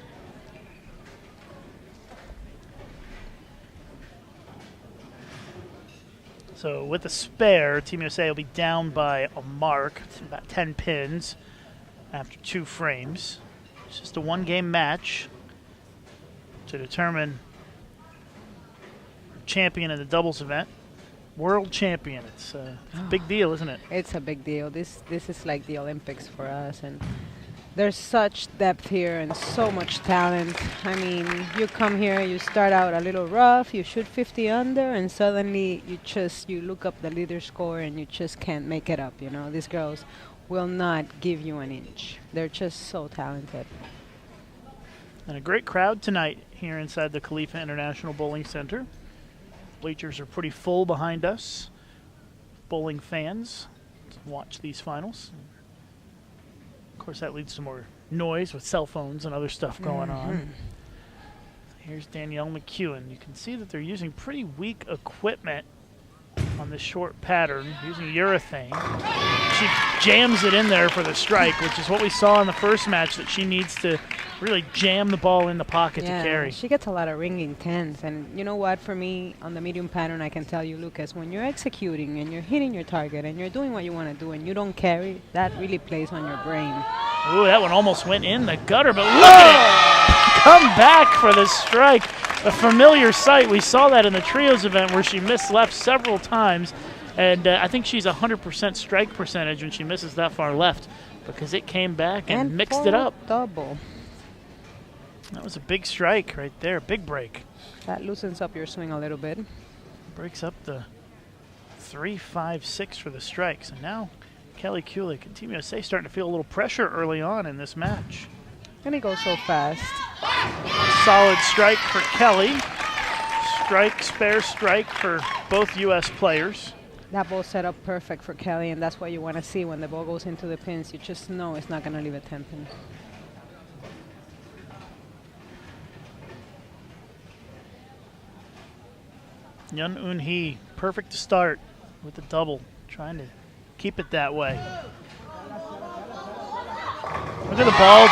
So with the spare, Team USA will be down by a mark, about 10 pins after 2 frames. It's just a 1-game match to determine champion in the doubles event. World champion. It's a big deal, isn't it? It's a big deal. This is like the Olympics for us, and there's such depth here and so much talent. I mean, you come here, you start out a little rough, you shoot 50 under, and suddenly you look up the leader score and you just can't make it up. You know, these girls will not give you an inch. They're just so talented. And a great crowd tonight here inside the Khalifa International Bowling Center. Bleachers are pretty full behind us. Bowling fans to watch these finals. Of course, that leads to more noise with cell phones and other stuff going on. Here's Danielle McEwen. You can see that they're using pretty weak equipment on this short pattern, using urethane. She jams it in there for the strike, which is what we saw in the first match, that she needs to really jam the ball in the pocket to carry. She gets a lot of ringing tens, and you know what, for me, on the medium pattern, I can tell you, Lucas, when you're executing and you're hitting your target and you're doing what you want to do and you don't carry, that really plays on your brain. Ooh, that one almost went in the gutter, but look at it! Come back for the strike. A familiar sight. We saw that in the trios event where she missed left several times, and I think she's 100% strike percentage when she misses that far left, because it came back and mixed it up. Double. That was a big strike right there, big break. That loosens up your swing a little bit. Breaks up the 3-5-6 for the strikes, and now Kelly Kulik and Team USA starting to feel a little pressure early on in this match. And he goes so fast. Solid strike for Kelly. Strike, spare strike for both U.S. players. That ball set up perfect for Kelly, and that's what you want to see when the ball goes into the pins. You just know it's not going to leave a 10 pin. Yun Eun Hee, perfect to start with the double, trying to keep it that way. Look at the ball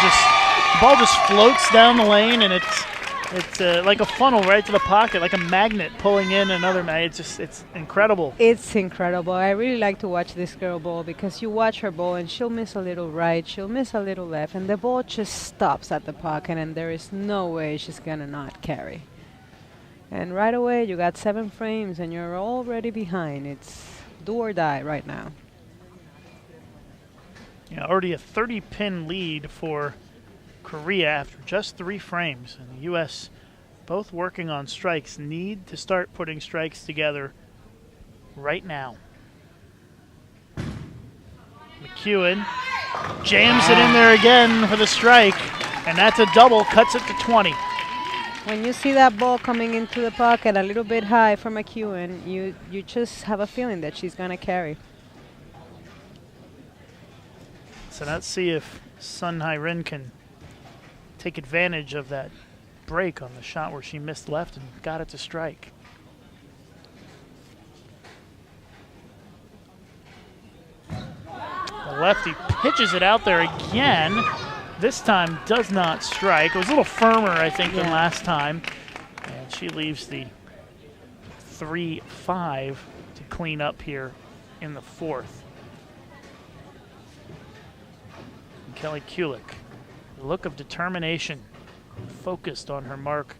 just floats down the lane, and it's like a funnel right to the pocket, like a magnet pulling in another magnet. It's incredible. It's incredible. I really like to watch this girl bowl, because you watch her bowl and she'll miss a little right, she'll miss a little left, and the ball just stops at the pocket, and there is no way she's gonna not carry. And right away, you got 7 frames, and you're already behind. It's do or die right now. Yeah, already a 30-pin lead for Korea after just 3 frames. And the U.S., both working on strikes, need to start putting strikes together right now. McEwen jams it in there again for the strike, and that's a double, cuts it to 20. When you see that ball coming into the pocket a little bit high for McEwen, you just have a feeling that she's going to carry. So let's see if Sun Hai-rin can take advantage of that break on the shot where she missed left and got it to strike. The lefty pitches it out there again. This time does not strike. It was a little firmer, I think, than last time. And she leaves the 3-5 to clean up here in the 4th. And Kelly Kulik, a look of determination, focused on her mark,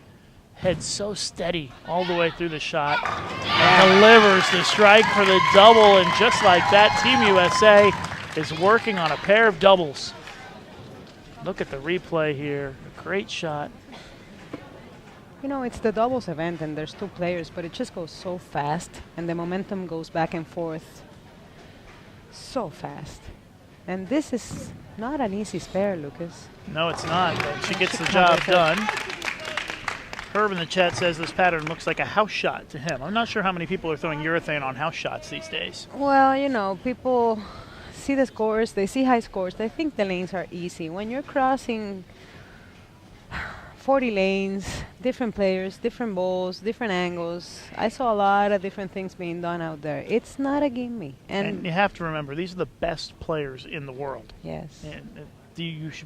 head so steady all the way through the shot, and delivers the strike for the double. And just like that, Team USA is working on a pair of doubles. Look at the replay here. A great shot. You know, it's the doubles event, and there's 2 players, but it just goes so fast, and the momentum goes back and forth so fast. And this is not an easy spare, Lucas. No, it's not, but she gets She the job covers it. done. Herb in the chat says this pattern looks like a house shot to him. I'm not sure how many people are throwing urethane on house shots these days. Well, you know, people see the scores, they see high scores, they think the lanes are easy. When you're crossing 40 lanes, different players, different balls, different angles, I saw a lot of different things being done out there. It's not a gimme. And you have to remember, these are the best players in the world. Yes. And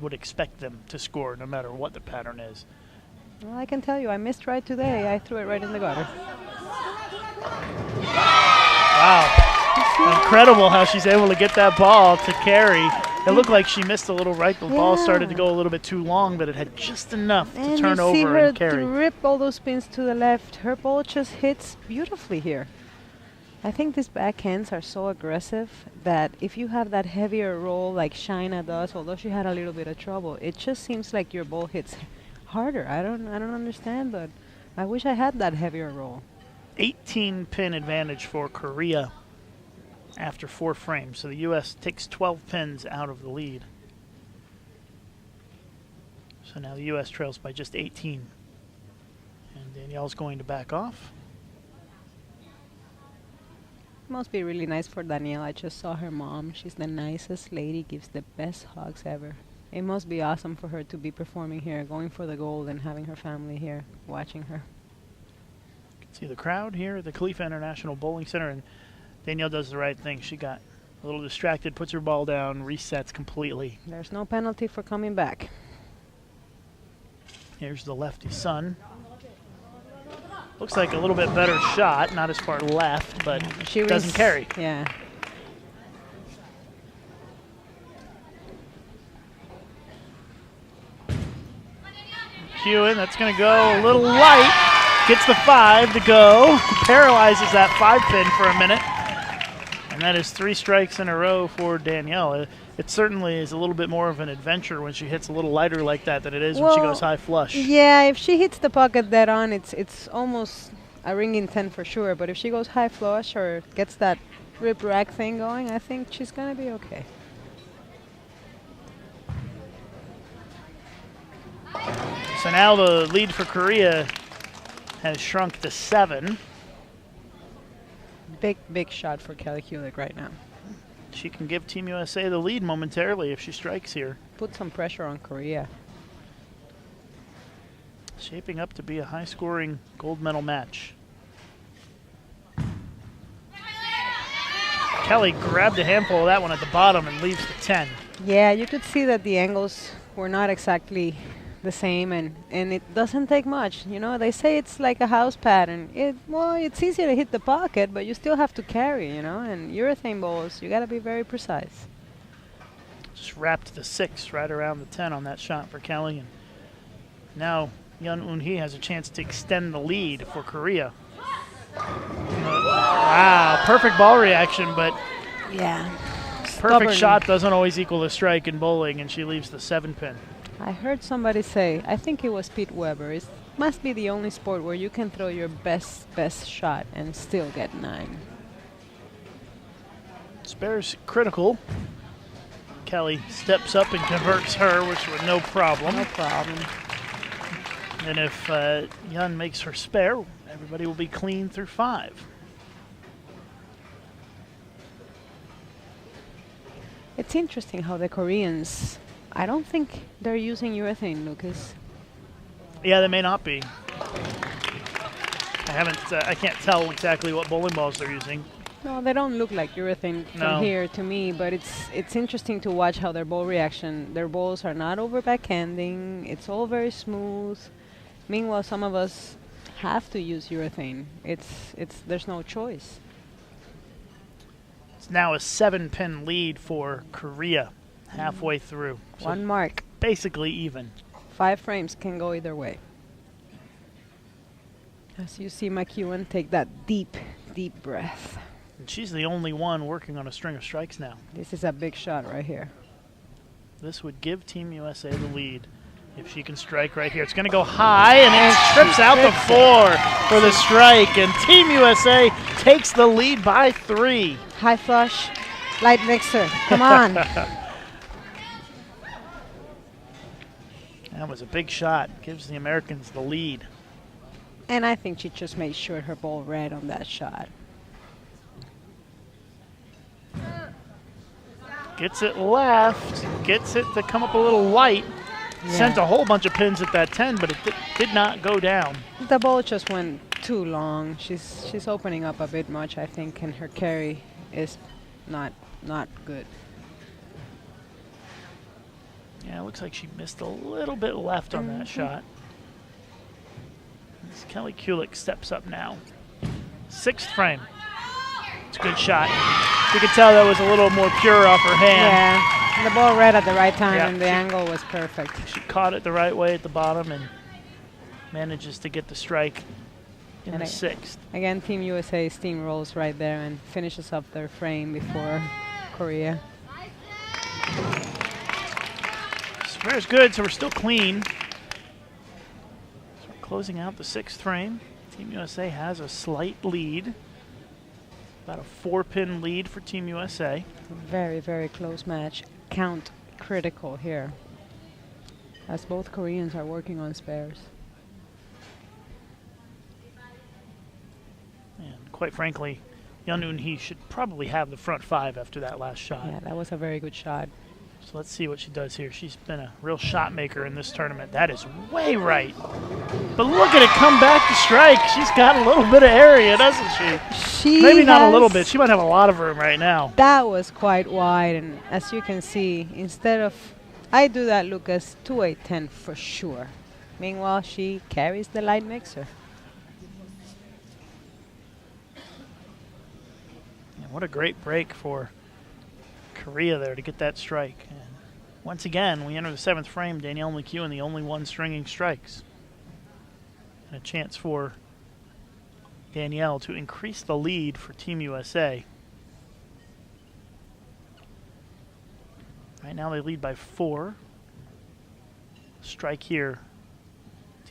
would expect them to score no matter what the pattern is. Well, I can tell you, I missed right today. I threw it right in the gutter. Wow. Incredible how she's able to get that ball to carry. It looked like she missed a little right. The ball started to go a little bit too long, but it had just enough to turn over and carry. And you see her rip all those spins to the left. Her ball just hits beautifully here. I think these backhands are so aggressive that if you have that heavier roll like Shaina does, although she had a little bit of trouble, it just seems like your ball hits harder. I don't understand, but I wish I had that heavier roll. 18 pin advantage for Korea after 4 frames. So the U.S. takes 12 pins out of the lead. So now the U.S. trails by just 18. And Danielle's going to back off. Must be really nice for Danielle. I just saw her mom. She's the nicest lady, gives the best hugs ever. It must be awesome for her to be performing here, going for the gold and having her family here watching her. You can see the crowd here at the Khalifa International Bowling Center, and Danielle does the right thing. She got a little distracted, puts her ball down, resets completely. There's no penalty for coming back. Here's the lefty Sun. Looks like a little bit better shot, not as far left, but She doesn't carry. Yeah. Hewen, that's going to go a little light. Gets the 5 to go. Paralyzes that 5 pin for a minute. And that is 3 strikes in a row for Danielle. It certainly is a little bit more of an adventure when she hits a little lighter like that than it is when she goes high flush. Yeah, if she hits the pocket dead on, it's almost a ringing 10 for sure. But if she goes high flush or gets that rip rack thing going, I think she's going to be okay. So now the lead for Korea has shrunk to 7. Big shot for Kelly Kulik right now. She can give Team USA the lead momentarily if she strikes here. Put some pressure on Korea. Shaping up to be a high-scoring gold medal match. Kelly grabbed a handful of that one at the bottom and leaves the 10. Yeah, you could see that the angles were not exactly the same, and it doesn't take much. You know, they say it's like a house pattern. It's easy to hit the pocket, but you still have to carry, you know, and urethane balls, you got to be very precise. Just wrapped the 6 right around the 10 on that shot for Kelly. And now Yun Un-hee has a chance to extend the lead for Korea. Wow, perfect ball reaction, but yeah, perfect shot doesn't always equal a strike in bowling, and she leaves the 7 pin. I heard somebody say, I think it was Pete Weber, it must be the only sport where you can throw your best shot and still get 9. Spare's critical. Kelly steps up and converts her, which was no problem. No problem. And if Yun makes her spare, everybody will be clean through 5. It's interesting how the Koreans, I don't think they're using urethane, Lucas. Yeah, they may not be. I can't tell exactly what bowling balls they're using. No, they don't look like urethane from here to me, but it's interesting to watch how their ball reaction, their balls are not over backhanding, it's all very smooth. Meanwhile, some of us have to use urethane. There's no choice. It's now a 7-pin lead for Korea halfway through. So 1 mark. basically even. 5 frames can go either way. As you see McEwen take that deep breath. And she's the only one working on a string of strikes now. This is a big shot right here. This would give Team USA the lead if she can strike right here. It's going to go high, and it trips out the 4 for the strike, and Team USA takes the lead by 3. High flush, light mixer. Come on. That was a big shot. Gives the Americans the lead. And I think she just made sure her ball read on that shot. Gets it left. Gets it to come up a little light. Yeah. Sent a whole bunch of pins at that 10, but it did not go down. The ball just went too long. She's opening up a bit much, I think, and her carry is not good. Yeah, it looks like she missed a little bit left on that shot. As Kelly Kulik steps up now. 6th frame. It's a good shot. You could tell that was a little more pure off her hand. Yeah, the ball read at the right time, Yeah. and the angle was perfect. She caught it the right way at the bottom and manages to get the strike in And the 6th. Again, Team USA steamrolls right there and finishes up their frame before Korea. Square's good, so we're still clean. So we're closing out the 6th frame. Team USA has a slight lead. About a 4-pin lead for Team USA. Very, very close match. Count critical here, as both Koreans are working on spares. And quite frankly, Yeon Eun-hee should probably have the front 5 after that last shot. Yeah, that was a very good shot. So let's see what she does here. She's been a real shot maker in this tournament. That is way right. But look at it come back to strike. She's got a little bit of area, doesn't she? Maybe not a little bit. She might have a lot of room right now. That was quite wide, and as you can see, instead of, I do that, Lucas, 2-8-10 for sure. Meanwhile, she carries the light mixer. And what a great break for Korea there to get that strike. And once again, we enter the 7th frame. Danielle McEwen, the only one stringing strikes. And a chance for Danielle to increase the lead for Team USA. Right now they lead by 4. Strike here.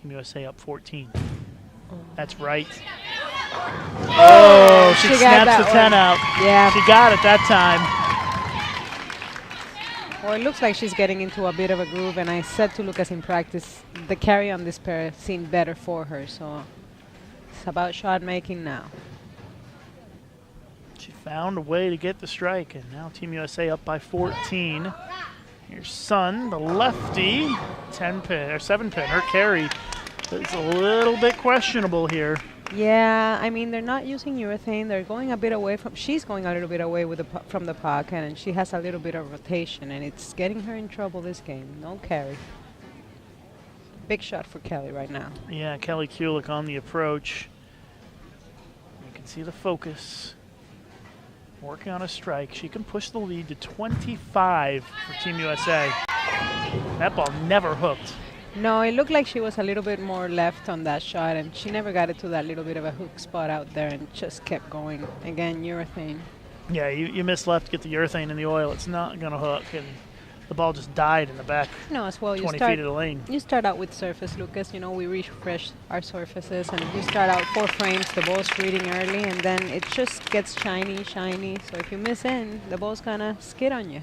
Team USA up 14. That's right. Oh, she snaps the 10 out. Yeah. She got it that time. Well, it looks like she's getting into a bit of a groove, and I said to Lucas in practice, the carry on this pair seemed better for her, so it's about shot making now. She found a way to get the strike, and now Team USA up by 14. Here's Sun, the lefty, 10-pin or 7-pin. Her carry is a little bit questionable here. Yeah, I mean, they're not using urethane. They're going a bit away from, she's going a little bit away with from the pocket, and she has a little bit of rotation, and it's getting her in trouble this game. No carry. Big shot for Kelly right now. Yeah, Kelly Kulik on the approach. You can see the focus. Working on a strike. She can push the lead to 25 for Team USA. That ball never hooked. No, it looked like she was a little bit more left on that shot, and she never got it to that little bit of a hook spot out there and just kept going. Again, urethane. Yeah, you miss left, get the urethane in the oil. It's not going to hook, and the ball just died in the back No, as well, 20 feet of the lane. You start out with surface, Lucas. You know, we refresh our surfaces, and you start out 4 frames, the ball's reading early, and then it just gets shiny. So if you miss in, the ball's going to skid on you.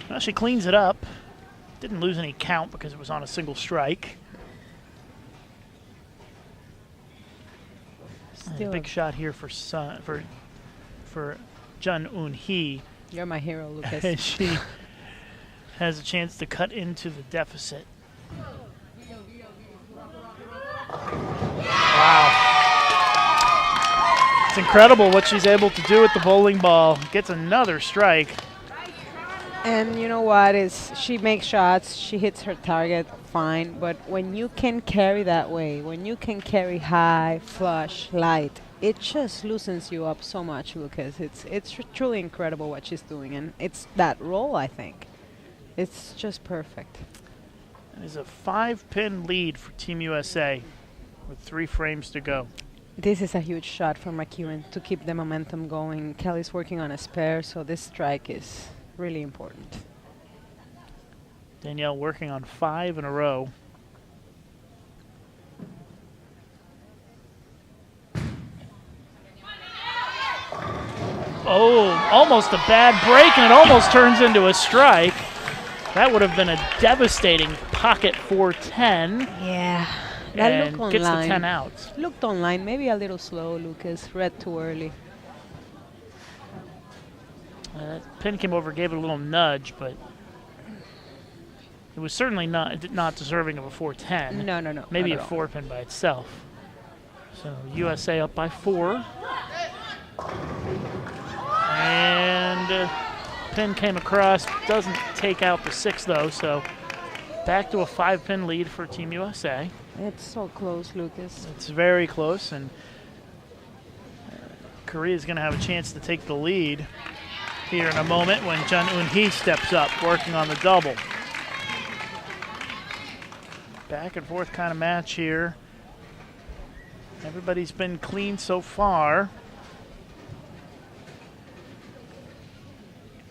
Well, she cleans it up. Didn't lose any count because it was on a single strike. And a big shot here for Jeon Eun-hee. You're my hero, Lucas. And she has a chance to cut into the deficit. Wow. It's incredible what she's able to do with the bowling ball. Gets another strike. And you know what, is she makes shots, she hits her target fine, but when you can carry that way, when you can carry high, flush, light, it just loosens you up so much, Lucas. It's truly incredible what she's doing, and it's that roll, I think. It's just perfect. It is a 5-pin lead for Team USA with 3 frames to go. This is a huge shot for McEwen to keep the momentum going. Kelly's working on a spare, so this strike is really important. Danielle working on 5 in a row. Oh, almost a bad break, and it almost turns into a strike. That would have been a devastating pocket 4-10. Yeah, that and looked gets online. the 10 outs. Looked online, maybe a little slow, Lucas. Read too early. That pin came over, gave it a little nudge, but it was certainly not deserving of a 4-10. No. Maybe a not at all. 4-pin by itself. So USA up by 4. And pin came across, doesn't take out the 6 though, so back to a 5-pin lead for Team USA. It's so close, Lucas. It's very close, and Korea's going to have a chance to take the lead here in a moment when Jun Eun-hee steps up, working on the double. Back and forth kind of match here. Everybody's been clean so far.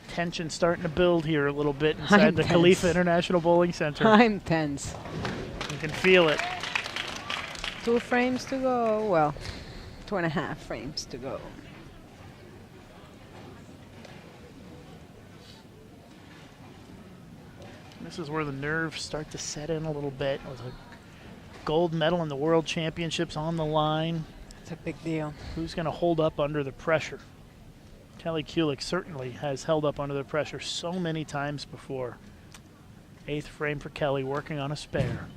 Tension starting to build here a little bit inside the Khalifa International Bowling Center. I'm tense. You can feel it. 2 frames to go. Well, 2.5 frames to go. This is where the nerves start to set in a little bit. With a gold medal in the World Championships on the line. It's a big deal. Who's going to hold up under the pressure? Kelly Kulick certainly has held up under the pressure so many times before. 8th frame for Kelly, working on a spare.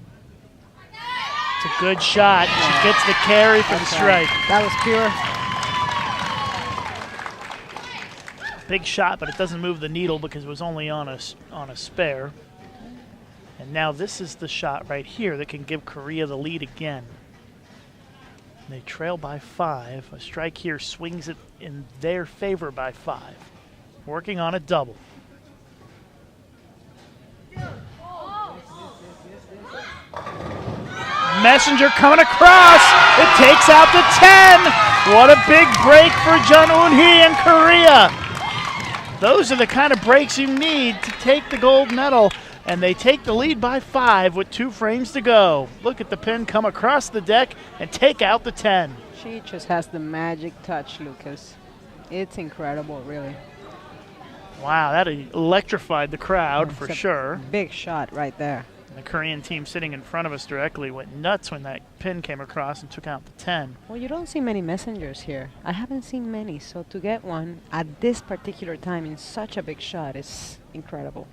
It's a good shot. She gets the carry for the strike. That was pure. Big shot, but it doesn't move the needle because it was only on a spare. And now this is the shot right here that can give Korea the lead again. They trail by 5. A strike here swings it in their favor by 5. Working on a double. Messenger coming across. It takes out the 10. What a big break for Jun Eun-hee and Korea. Those are the kind of breaks you need to take the gold medal. And they take the lead by 5 with 2 frames to go. Look at the pin come across the deck and take out the 10. She just has the magic touch, Lucas. It's incredible, really. Wow, that electrified the crowd for sure. Big shot right there. The Korean team sitting in front of us directly went nuts when that pin came across and took out the 10. Well, you don't see many messengers here. I haven't seen many, so to get one at this particular time in such a big shot is incredible.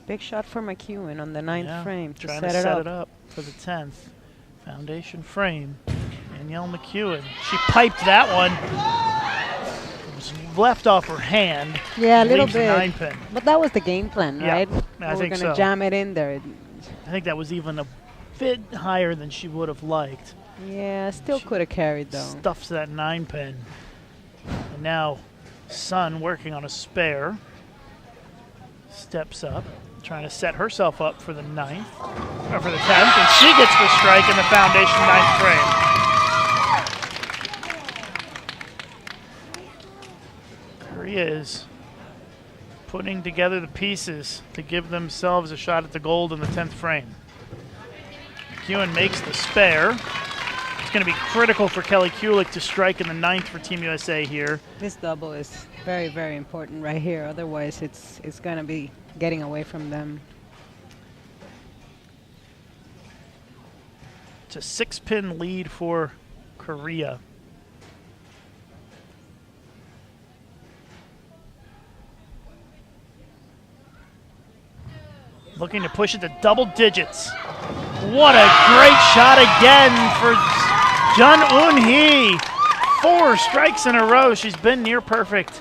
Big shot for McEwen on the 9th frame to trying set to it set up. it up for the 10th. Foundation frame. Danielle McEwen. She piped that one. It was left off her hand. Yeah, a little Leaves the bit. 9-pin. But that was the game plan, Yeah, right? I We're think going so. to jam it in there. I think that was even a bit higher than she would have liked. Yeah, still could have carried though. Stuffs that 9-pin. And now Sun working on a spare. Steps up, trying to set herself up for the 9th, or for the 10th, and she gets the strike in the foundation 9th frame. Korea is putting together the pieces to give themselves a shot at the gold in the 10th frame. McEwen makes the spare. It's going to be critical for Kelly Kulick to strike in the 9th for Team USA here. This double is very, very important right here. Otherwise, it's going to be getting away from them. It's a 6-pin lead for Korea. Looking to push it to double digits. What a great shot again for Jun Eun-hee. 4 strikes in a row. She's been near perfect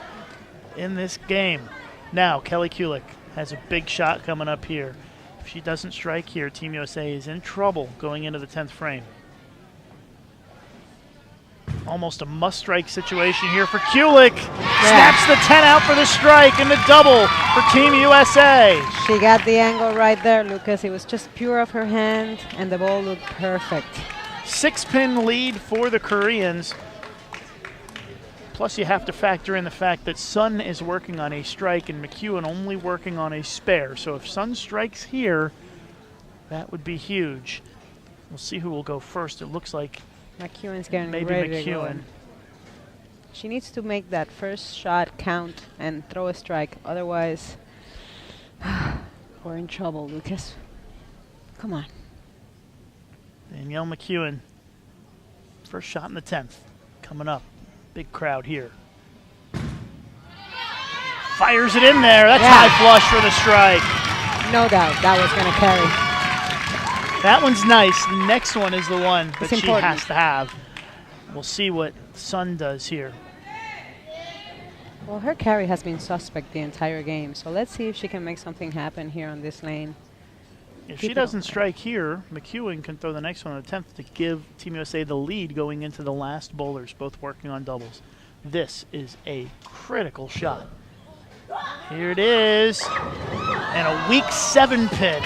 in this game. Now Kelly Kulick has a big shot coming up here. If she doesn't strike here, Team USA is in trouble going into the 10th frame. Almost a must-strike situation here for Kulick. Snaps the 10 out for the strike and the double for Team USA. She got the angle right there, Lucas. It was just pure of her hand, and the ball looked perfect. 6-pin lead for the Koreans. Plus, you have to factor in the fact that Sun is working on a strike and McEwen only working on a spare. So if Sun strikes here, that would be huge. We'll see who will go first. It looks like McEwen's getting maybe ready to go. McEwen. She needs to make that first shot count and throw a strike. Otherwise, we're in trouble, Lucas. Come on. Danielle McEwen, first shot in the 10th, coming up. Big crowd here. Fires it in there. That's high flush for the strike. No doubt that was going to carry. That one's nice. The next one is the one that It's she important. has to have. We'll see what Sun does here. Well, her carry has been suspect the entire game, so let's see if she can make something happen here on this lane. If Keep she it doesn't open. strike here, McEwen can throw the next one on the 10th to give Team USA the lead going into the last bowlers, both working on doubles. This is a critical shot. Here it is. And a weak 7-pin.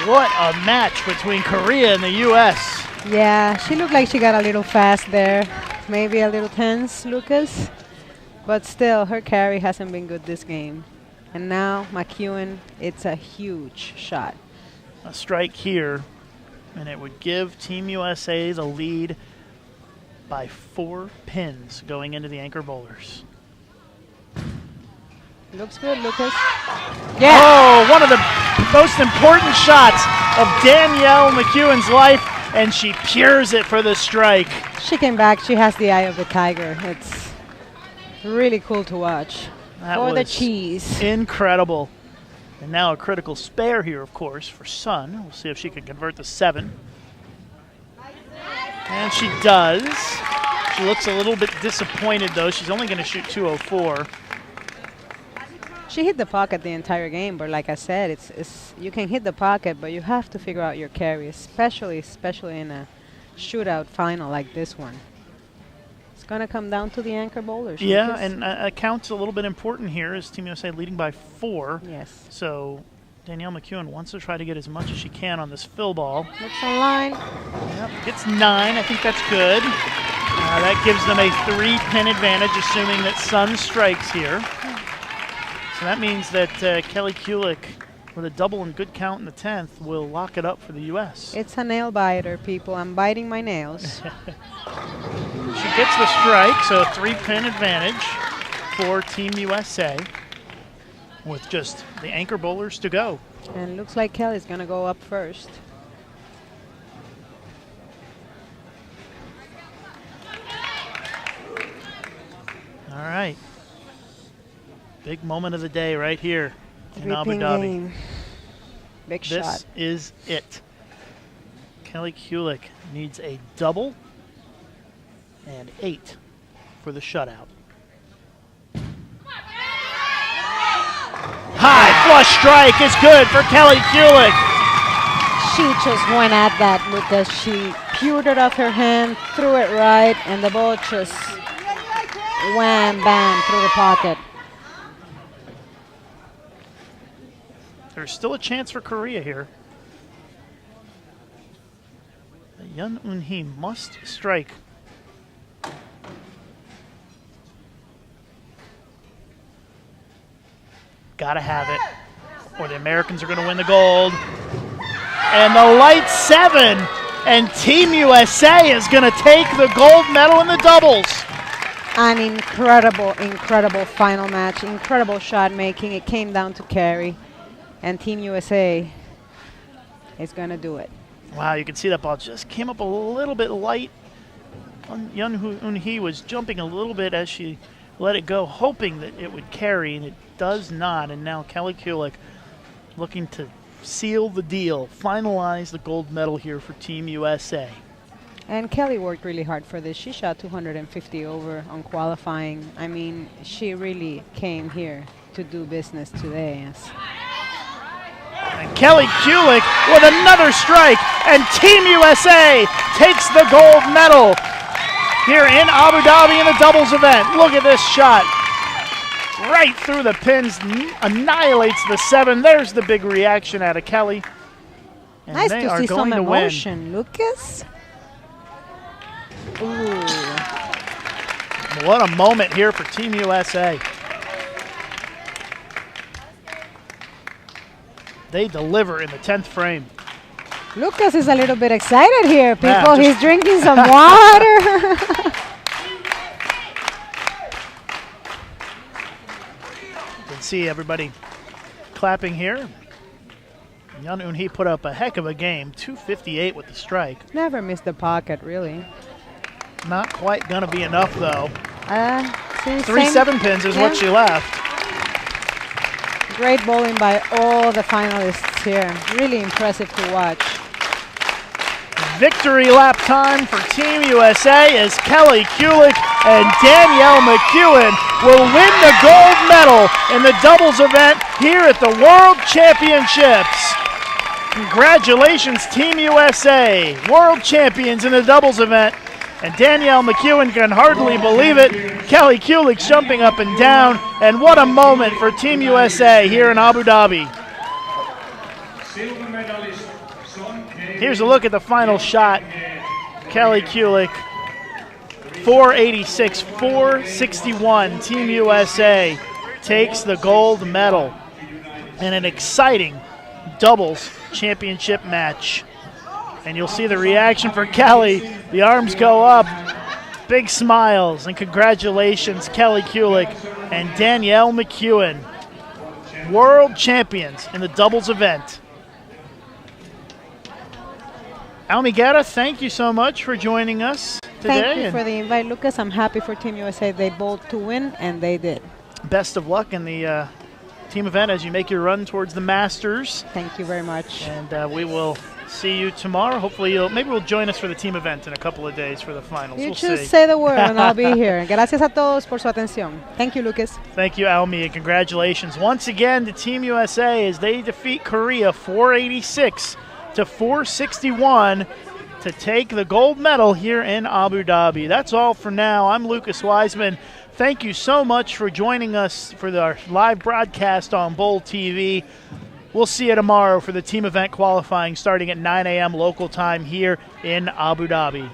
What a match between Korea and the U.S. Yeah, she looked like she got a little fast there. Maybe a little tense, Lucas. But still, her carry hasn't been good this game. And now, McEwen, it's a huge shot. A strike here, and it would give Team USA the lead by 4 pins going into the anchor bowlers. Looks good, Lucas. Oh, one of the most important shots of Danielle McEwen's life, and she pures it for the strike. She came back. She has the eye of the tiger. It's really cool to watch. That For the was cheese. incredible. And now a critical spare here, of course, for Sun. We'll see if she can convert the 7. And she does. She looks a little bit disappointed, though. She's only going to shoot 204. She hit the pocket the entire game, but like I said, it's you can hit the pocket, but you have to figure out your carry, especially in a shootout final like this one. It's going to come down to the anchor bowlers. Yeah, Lucas. and a count's a little bit important here as Team USA leading by 4. Yes. So Danielle McEwen wants to try to get as much as she can on this fill ball. Looks online. Yep, gets 9. I think that's good. That gives them a 3-pin advantage, assuming that Sun strikes here. So that means that Kelly Kulik, with a double and good count in the 10th, will lock it up for the U.S. It's a nail biter, people. I'm biting my nails. She gets the strike, so a 3-pin advantage for Team USA with just the anchor bowlers to go. And looks like Kelly's going to go up first. All right. Big moment of the day right here in Abu Three-pin Dhabi. game. Big This shot. is it. Kelly Kulik needs a double and 8 for the shutout. High flush strike is good for Kelly Kulik. She just went at that, Lucas. She pewed it off her hand, threw it right, and the ball just wham, bam, through the pocket. There's still a chance for Korea here. Yun Un-hee must strike. Gotta have it, or the Americans are gonna win the gold. And the light 7, and Team USA is gonna take the gold medal in the doubles. An incredible, incredible final match. Incredible shot making. It came down to carry. And Team USA is going to do it. Wow, you can see that ball just came up a little bit light. Yun Un-hee was jumping a little bit as she let it go, hoping that it would carry, and it does not. And now Kelly Kulik looking to seal the deal, finalize the gold medal here for Team USA. And Kelly worked really hard for this. She shot 250 over on qualifying. I mean, she really came here to do business today. Yes. And Kelly Kulik with another strike, and Team USA takes the gold medal here in Abu Dhabi in the doubles event. Look at this shot. Right through the pins, annihilates the 7. There's the big reaction out of Kelly. And Nice they to are see going some to win. emotion, Lucas. Ooh. What a moment here for Team USA. They deliver in the 10th frame. Lucas is a little bit excited here, people. Yeah, He's drinking some water. You can see everybody clapping here. Yan Eun-hee put up a heck of a game, 258 with the strike. Never missed the pocket, really. Not quite going to be enough, though. See, 3 7-pins is what she left. Great bowling by all the finalists here. Really impressive to watch. Victory lap time for Team USA as Kelly Kulick and Danielle McEwen will win the gold medal in the doubles event here at the World Championships. Congratulations, Team USA, world champions in the doubles event. And Danielle McEwen can hardly believe it. Kelly Kulick jumping up and down. And what a moment for Team USA here in Abu Dhabi. Here's a look at the final shot. Kelly Kulick, 486, 461. Team USA takes the gold medal in an exciting doubles championship match. And you'll see the reaction for Kelly. The arms go up. Big smiles and congratulations, Kelly Kulick and Danielle McEwen, world champions in the doubles event. Almi Guerra, thank you so much for joining us today. Thank you for the invite, Lucas. I'm happy for Team USA. They bowled to win, and they did. Best of luck in the team event as you make your run towards the Masters. Thank you very much. And we will see you tomorrow. Hopefully, maybe we'll join us for the team event in a couple of days for the finals. You we'll just see. say the word, and I'll be here. Gracias a todos por su atención. Thank you, Lucas. Thank you, Almi, and congratulations once again to Team USA as they defeat Korea 486 to 461 to take the gold medal here in Abu Dhabi. That's all for now. I'm Lucas Wiseman. Thank you so much for joining us for our live broadcast on Bowl TV. We'll see you tomorrow for the team event qualifying starting at 9 a.m. local time here in Abu Dhabi.